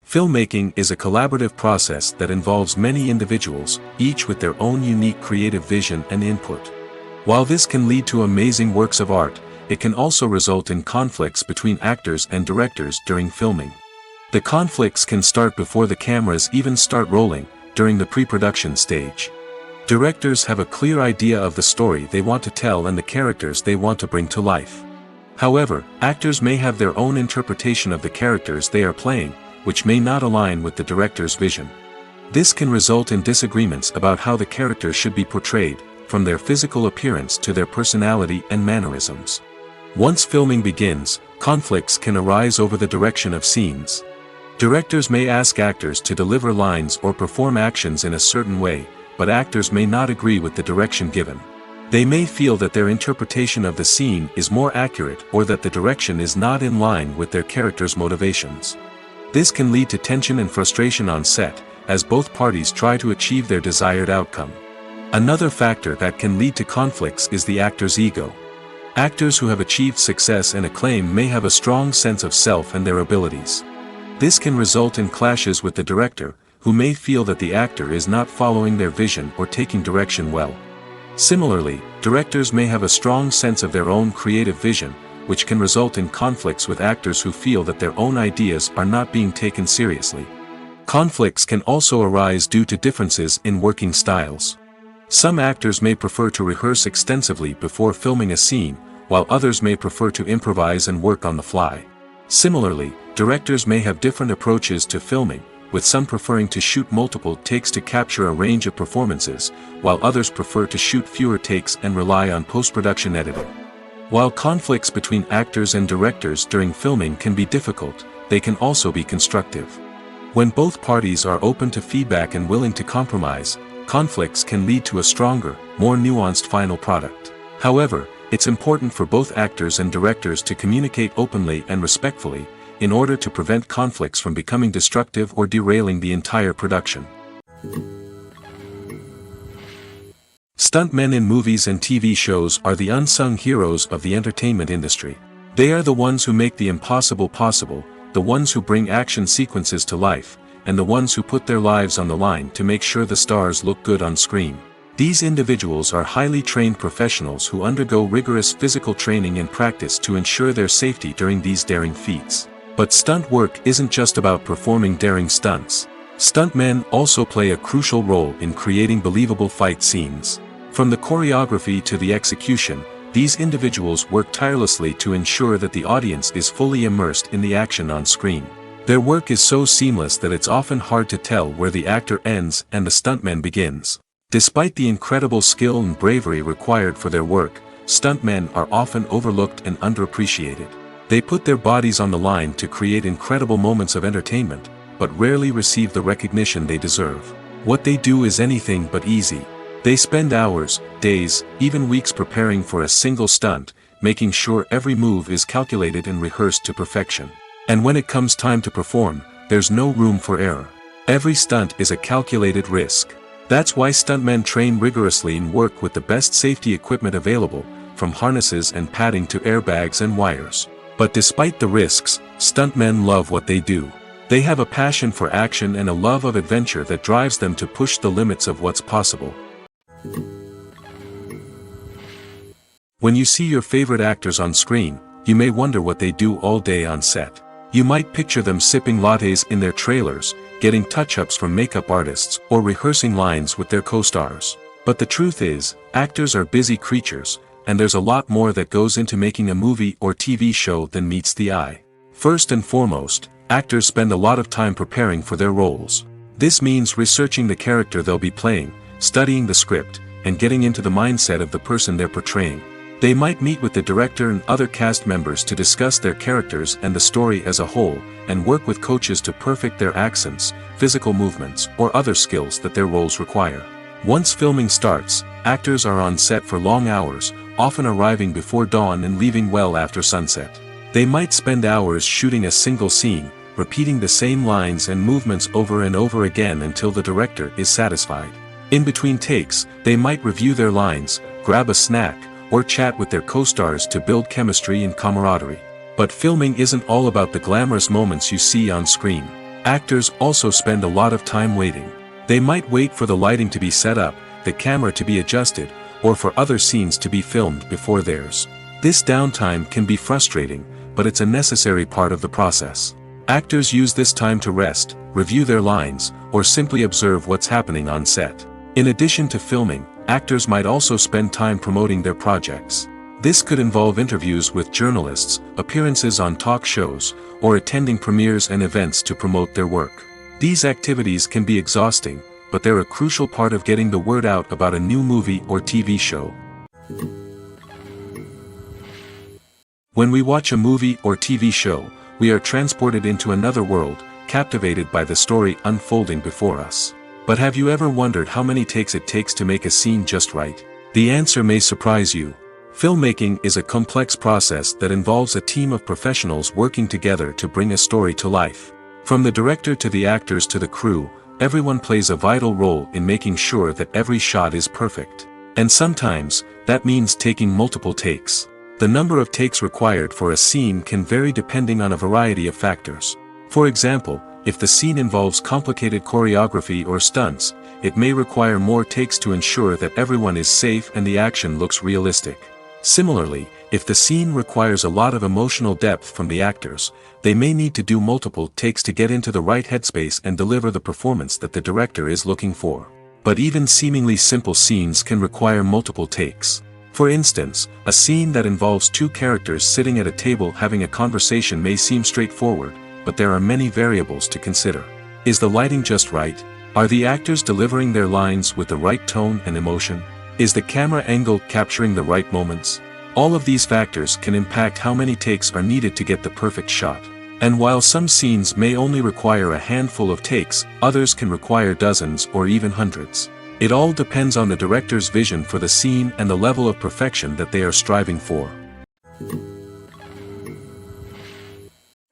Filmmaking is a collaborative process that involves many individuals, each with their own unique creative vision and input. While this can lead to amazing works of art, it can also result in conflicts between actors and directors during filming. The conflicts can start before the cameras even start rolling, during the pre-production stage. Directors have a clear idea of the story they want to tell and the characters they want to bring to life. However, actors may have their own interpretation of the characters they are playing, which may not align with the director's vision. This can result in disagreements about how the character should be portrayed, from their physical appearance to their personality and mannerisms. Once filming begins, conflicts can arise over the direction of scenes. Directors may ask actors to deliver lines or perform actions in a certain way, but actors may not agree with the direction given. They may feel that their interpretation of the scene is more accurate or that the direction is not in line with their character's motivations. This can lead to tension and frustration on set, as both parties try to achieve their desired outcome. Another factor that can lead to conflicts is the actor's ego. Actors who have achieved success and acclaim may have a strong sense of self and their abilities. This can result in clashes with the director, who may feel that the actor is not following their vision or taking direction well. Similarly, directors may have a strong sense of their own creative vision, which can result in conflicts with actors who feel that their own ideas are not being taken seriously. Conflicts can also arise due to differences in working styles. Some actors may prefer to rehearse extensively before filming a scene, while others may prefer to improvise and work on the fly. Similarly, directors may have different approaches to filming, with some preferring to shoot multiple takes to capture a range of performances, while others prefer to shoot fewer takes and rely on post-production editing. While conflicts between actors and directors during filming can be difficult, they can also be constructive. When both parties are open to feedback and willing to compromise, conflicts can lead to a stronger, more nuanced final product. However, it's important for both actors and directors to communicate openly and respectfully, in order to prevent conflicts from becoming destructive or derailing the entire production. Stuntmen in movies and TV shows are the unsung heroes of the entertainment industry. They are the ones who make the impossible possible, the ones who bring action sequences to life, and the ones who put their lives on the line to make sure the stars look good on screen. These individuals are highly trained professionals who undergo rigorous physical training and practice to ensure their safety during these daring feats. But stunt work isn't just about performing daring stunts. Stuntmen also play a crucial role in creating believable fight scenes. From the choreography to the execution, these individuals work tirelessly to ensure that the audience is fully immersed in the action on screen. Their work is so seamless that it's often hard to tell where the actor ends and the stuntman begins. Despite the incredible skill and bravery required for their work, stuntmen are often overlooked and underappreciated. They put their bodies on the line to create incredible moments of entertainment, but rarely receive the recognition they deserve. What they do is anything but easy. They spend hours, days, even weeks preparing for a single stunt, making sure every move is calculated and rehearsed to perfection. And when it comes time to perform, there's no room for error. Every stunt is a calculated risk. That's why stuntmen train rigorously and work with the best safety equipment available, from harnesses and padding to airbags and wires. But despite the risks, stuntmen love what they do. They have a passion for action and a love of adventure that drives them to push the limits of what's possible. When you see your favorite actors on screen, you may wonder what they do all day on set. You might picture them sipping lattes in their trailers, getting touch-ups from makeup artists, or rehearsing lines with their co-stars. But the truth is, actors are busy creatures, and there's a lot more that goes into making a movie or TV show than meets the eye. First and foremost, actors spend a lot of time preparing for their roles. This means researching the character they'll be playing, studying the script, and getting into the mindset of the person they're portraying. They might meet with the director and other cast members to discuss their characters and the story as a whole, and work with coaches to perfect their accents, physical movements, or other skills that their roles require. Once filming starts, actors are on set for long hours, often arriving before dawn and leaving well after sunset. They might spend hours shooting a single scene, repeating the same lines and movements over and over again until the director is satisfied. In between takes, they might review their lines, grab a snack, or chat with their co-stars to build chemistry and camaraderie. But filming isn't all about the glamorous moments you see on screen. Actors also spend a lot of time waiting. They might wait for the lighting to be set up, the camera to be adjusted, or for other scenes to be filmed before theirs. This downtime can be frustrating, but it's a necessary part of the process. Actors use this time to rest, review their lines, or simply observe what's happening on set. In addition to filming, actors might also spend time promoting their projects. This could involve interviews with journalists, appearances on talk shows, or attending premieres and events to promote their work. These activities can be exhausting, but they're a crucial part of getting the word out about a new movie or TV show. When we watch a movie or TV show, we are transported into another world, captivated by the story unfolding before us. But have you ever wondered how many takes it takes to make a scene just right? The answer may surprise you. Filmmaking is a complex process that involves a team of professionals working together to bring a story to life. From the director to the actors to the crew, everyone plays a vital role in making sure that every shot is perfect. And sometimes, that means taking multiple takes. The number of takes required for a scene can vary depending on a variety of factors. For example, if the scene involves complicated choreography or stunts, it may require more takes to ensure that everyone is safe and the action looks realistic. Similarly, if the scene requires a lot of emotional depth from the actors, they may need to do multiple takes to get into the right headspace and deliver the performance that the director is looking for. But even seemingly simple scenes can require multiple takes. For instance, a scene that involves two characters sitting at a table having a conversation may seem straightforward, but there are many variables to consider. Is the lighting just right? Are the actors delivering their lines with the right tone and emotion? Is the camera angle capturing the right moments? All of these factors can impact how many takes are needed to get the perfect shot. And while some scenes may only require a handful of takes, others can require dozens or even hundreds. It all depends on the director's vision for the scene and the level of perfection that they are striving for.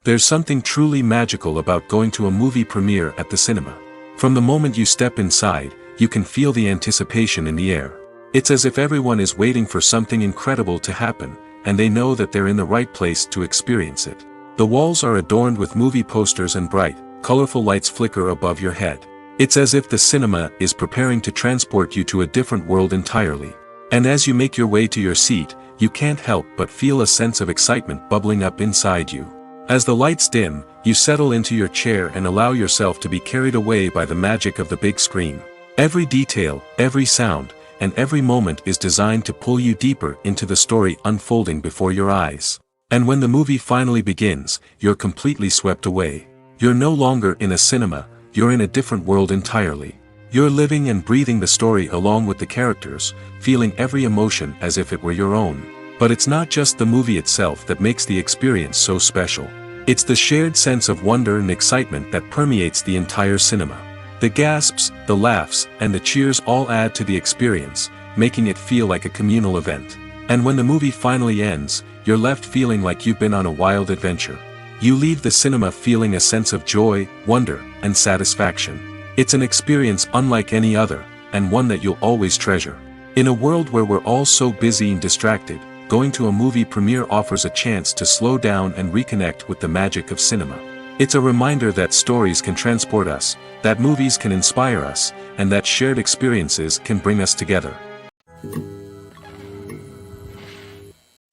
There's something truly magical about going to a movie premiere at the cinema. From the moment you step inside, you can feel the anticipation in the air. It's as if everyone is waiting for something incredible to happen, and they know that they're in the right place to experience it. The walls are adorned with movie posters and bright, colorful lights flicker above your head. It's as if the cinema is preparing to transport you to a different world entirely. And as you make your way to your seat, you can't help but feel a sense of excitement bubbling up inside you. As the lights dim, you settle into your chair and allow yourself to be carried away by the magic of the big screen. Every detail, every sound, and every moment is designed to pull you deeper into the story unfolding before your eyes. And when the movie finally begins, you're completely swept away. You're no longer in a cinema, you're in a different world entirely. You're living and breathing the story along with the characters, feeling every emotion as if it were your own. But it's not just the movie itself that makes the experience so special. It's the shared sense of wonder and excitement that permeates the entire cinema. The gasps, the laughs, and the cheers all add to the experience, making it feel like a communal event. And when the movie finally ends, you're left feeling like you've been on a wild adventure. You leave the cinema feeling a sense of joy, wonder, and satisfaction. It's an experience unlike any other, and one that you'll always treasure. In a world where we're all so busy and distracted, going to a movie premiere offers a chance to slow down and reconnect with the magic of cinema. It's a reminder that stories can transport us, that movies can inspire us, and that shared experiences can bring us together.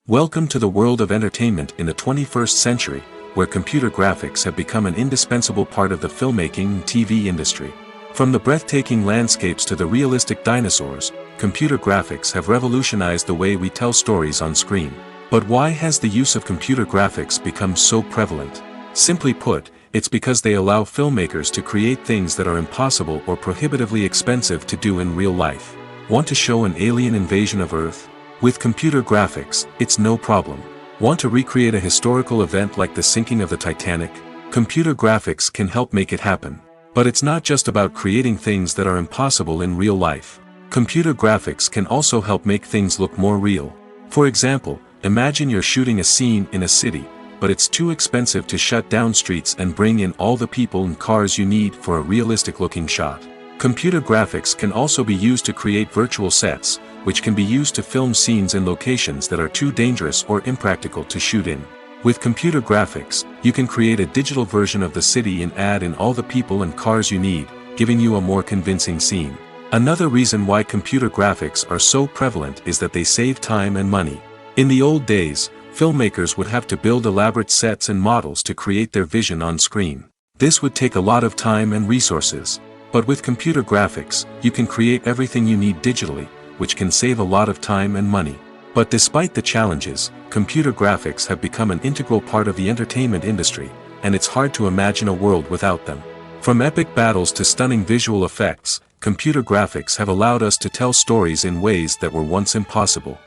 Welcome to the world of entertainment in the 21st century, where computer graphics have become an indispensable part of the filmmaking and TV industry. From the breathtaking landscapes to the realistic dinosaurs, computer graphics have revolutionized the way we tell stories on screen. But why has the use of computer graphics become so prevalent? Simply put, it's because they allow filmmakers to create things that are impossible or prohibitively expensive to do in real life. Want to show an alien invasion of Earth? With computer graphics, it's no problem. Want to recreate a historical event like the sinking of the Titanic? Computer graphics can help make it happen. But it's not just about creating things that are impossible in real life. Computer graphics can also help make things look more real. For example, imagine you're shooting a scene in a city, but it's too expensive to shut down streets and bring in all the people and cars you need for a realistic-looking shot. Computer graphics can also be used to create virtual sets, which can be used to film scenes in locations that are too dangerous or impractical to shoot in. With computer graphics, you can create a digital version of the city and add in all the people and cars you need, giving you a more convincing scene. Another reason why computer graphics are so prevalent is that they save time and money. In the old days, filmmakers would have to build elaborate sets and models to create their vision on screen. This would take a lot of time and resources. But with computer graphics, you can create everything you need digitally, which can save a lot of time and money. But despite the challenges, computer graphics have become an integral part of the entertainment industry, and it's hard to imagine a world without them. From epic battles to stunning visual effects, computer graphics have allowed us to tell stories in ways that were once impossible.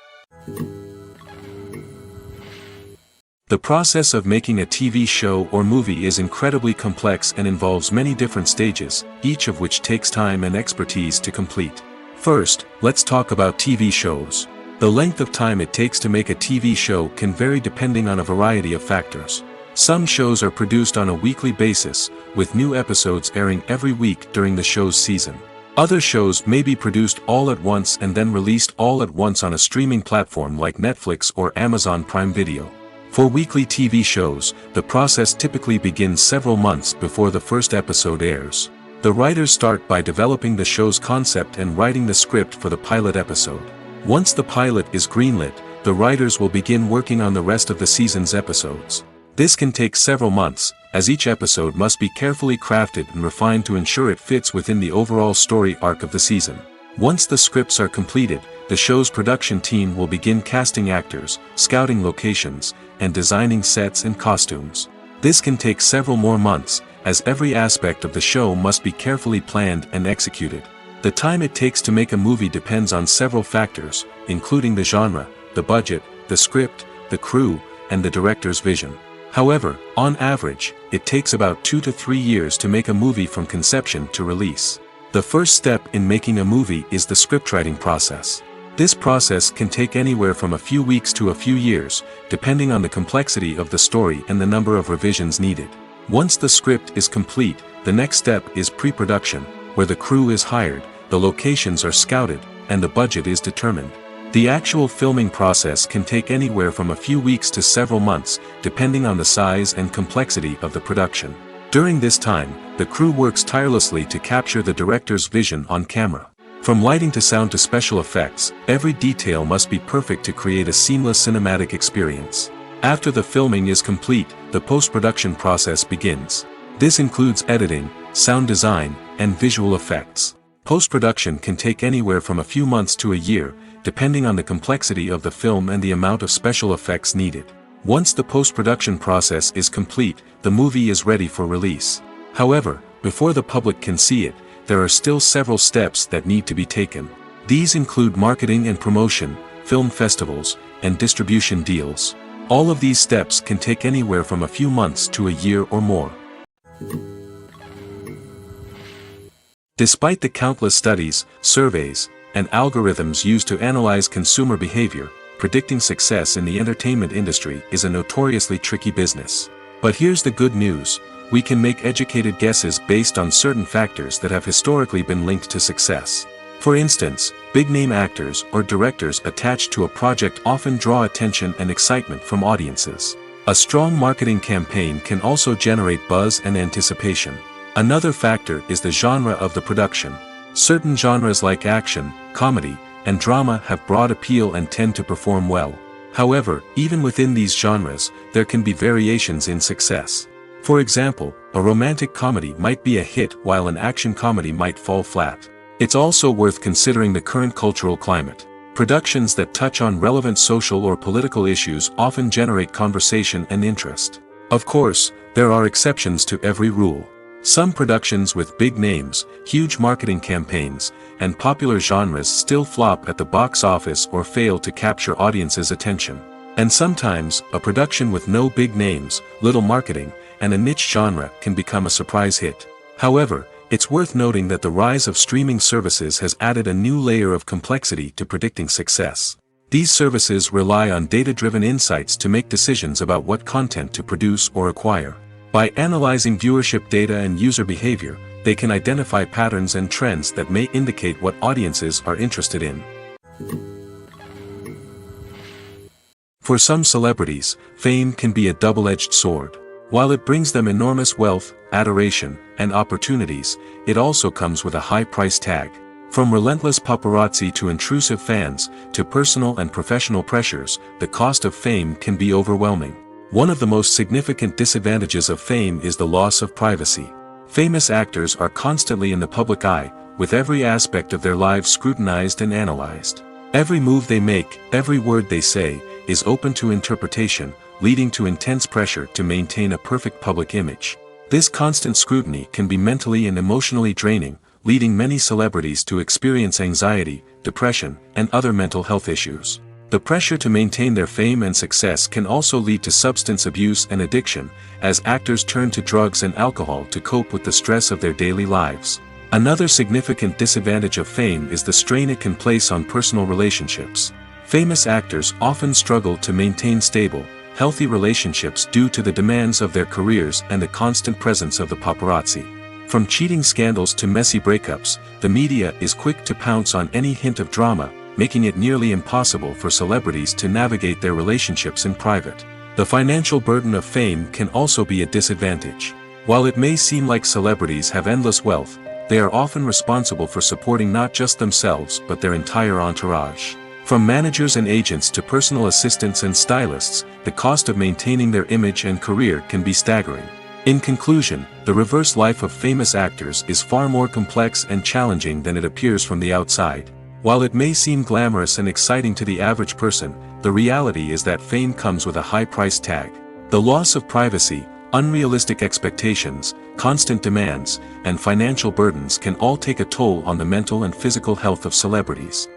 The process of making a TV show or movie is incredibly complex and involves many different stages, each of which takes time and expertise to complete. First, let's talk about TV shows. The length of time it takes to make a TV show can vary depending on a variety of factors. Some shows are produced on a weekly basis, with new episodes airing every week during the show's season. Other shows may be produced all at once and then released all at once on a streaming platform like Netflix or Amazon Prime Video. For weekly TV shows, the process typically begins several months before the first episode airs. The writers start by developing the show's concept and writing the script for the pilot episode. Once the pilot is greenlit, the writers will begin working on the rest of the season's episodes. This can take several months, as each episode must be carefully crafted and refined to ensure it fits within the overall story arc of the season. Once the scripts are completed, the show's production team will begin casting actors, scouting locations, and designing sets and costumes. This can take several more months, as every aspect of the show must be carefully planned and executed. The time it takes to make a movie depends on several factors, including the genre, the budget, the script, the crew, and the director's vision. However, on average, it takes about 2 to 3 years to make a movie from conception to release. The first step in making a movie is the scriptwriting process. This process can take anywhere from a few weeks to a few years, depending on the complexity of the story and the number of revisions needed. Once the script is complete, the next step is pre-production, where the crew is hired, the locations are scouted, and the budget is determined. The actual filming process can take anywhere from a few weeks to several months, depending on the size and complexity of the production. During this time, the crew works tirelessly to capture the director's vision on camera. From lighting to sound to special effects, every detail must be perfect to create a seamless cinematic experience. After the filming is complete, the post-production process begins. This includes editing, sound design, and visual effects. Post-production can take anywhere from a few months to a year, depending on the complexity of the film and the amount of special effects needed. Once the post-production process is complete, the movie is ready for release. However, before the public can see it, there are still several steps that need to be taken. These include marketing and promotion, film festivals, and distribution deals. All of these steps can take anywhere from a few months to a year or more. Despite the countless studies, surveys, and algorithms used to analyze consumer behavior, predicting success in the entertainment industry is a notoriously tricky business. But here's the good news: we can make educated guesses based on certain factors that have historically been linked to success. For instance, big-name actors or directors attached to a project often draw attention and excitement from audiences. A strong marketing campaign can also generate buzz and anticipation. Another factor is the genre of the production. Certain genres like action, comedy, and drama have broad appeal and tend to perform well. However, even within these genres, there can be variations in success. For example, a romantic comedy might be a hit while an action comedy might fall flat. It's also worth considering the current cultural climate. Productions that touch on relevant social or political issues often generate conversation and interest. Of course, there are exceptions to every rule. Some productions with big names, huge marketing campaigns, and popular genres still flop at the box office or fail to capture audiences' attention. And sometimes, a production with no big names, little marketing, and a niche genre can become a surprise hit. However, it's worth noting that the rise of streaming services has added a new layer of complexity to predicting success. These services rely on data-driven insights to make decisions about what content to produce or acquire. By analyzing viewership data and user behavior, they can identify patterns and trends that may indicate what audiences are interested in. For some celebrities, fame can be a double-edged sword. While it brings them enormous wealth, adoration, and opportunities, it also comes with a high price tag. From relentless paparazzi to intrusive fans, to personal and professional pressures, the cost of fame can be overwhelming. One of the most significant disadvantages of fame is the loss of privacy. Famous actors are constantly in the public eye, with every aspect of their lives scrutinized and analyzed. Every move they make, every word they say, is open to interpretation, leading to intense pressure to maintain a perfect public image. This constant scrutiny can be mentally and emotionally draining, leading many celebrities to experience anxiety, depression, and other mental health issues. The pressure to maintain their fame and success can also lead to substance abuse and addiction, as actors turn to drugs and alcohol to cope with the stress of their daily lives. Another significant disadvantage of fame is the strain it can place on personal relationships. Famous actors often struggle to maintain stable, healthy relationships due to the demands of their careers and the constant presence of the paparazzi. From cheating scandals to messy breakups, the media is quick to pounce on any hint of drama, making it nearly impossible for celebrities to navigate their relationships in private. The financial burden of fame can also be a disadvantage. While it may seem like celebrities have endless wealth, they are often responsible for supporting not just themselves but their entire entourage. From managers and agents to personal assistants and stylists, the cost of maintaining their image and career can be staggering. In conclusion, the reverse life of famous actors is far more complex and challenging than it appears from the outside. While it may seem glamorous and exciting to the average person, the reality is that fame comes with a high price tag. The loss of privacy, unrealistic expectations, constant demands, and financial burdens can all take a toll on the mental and physical health of celebrities.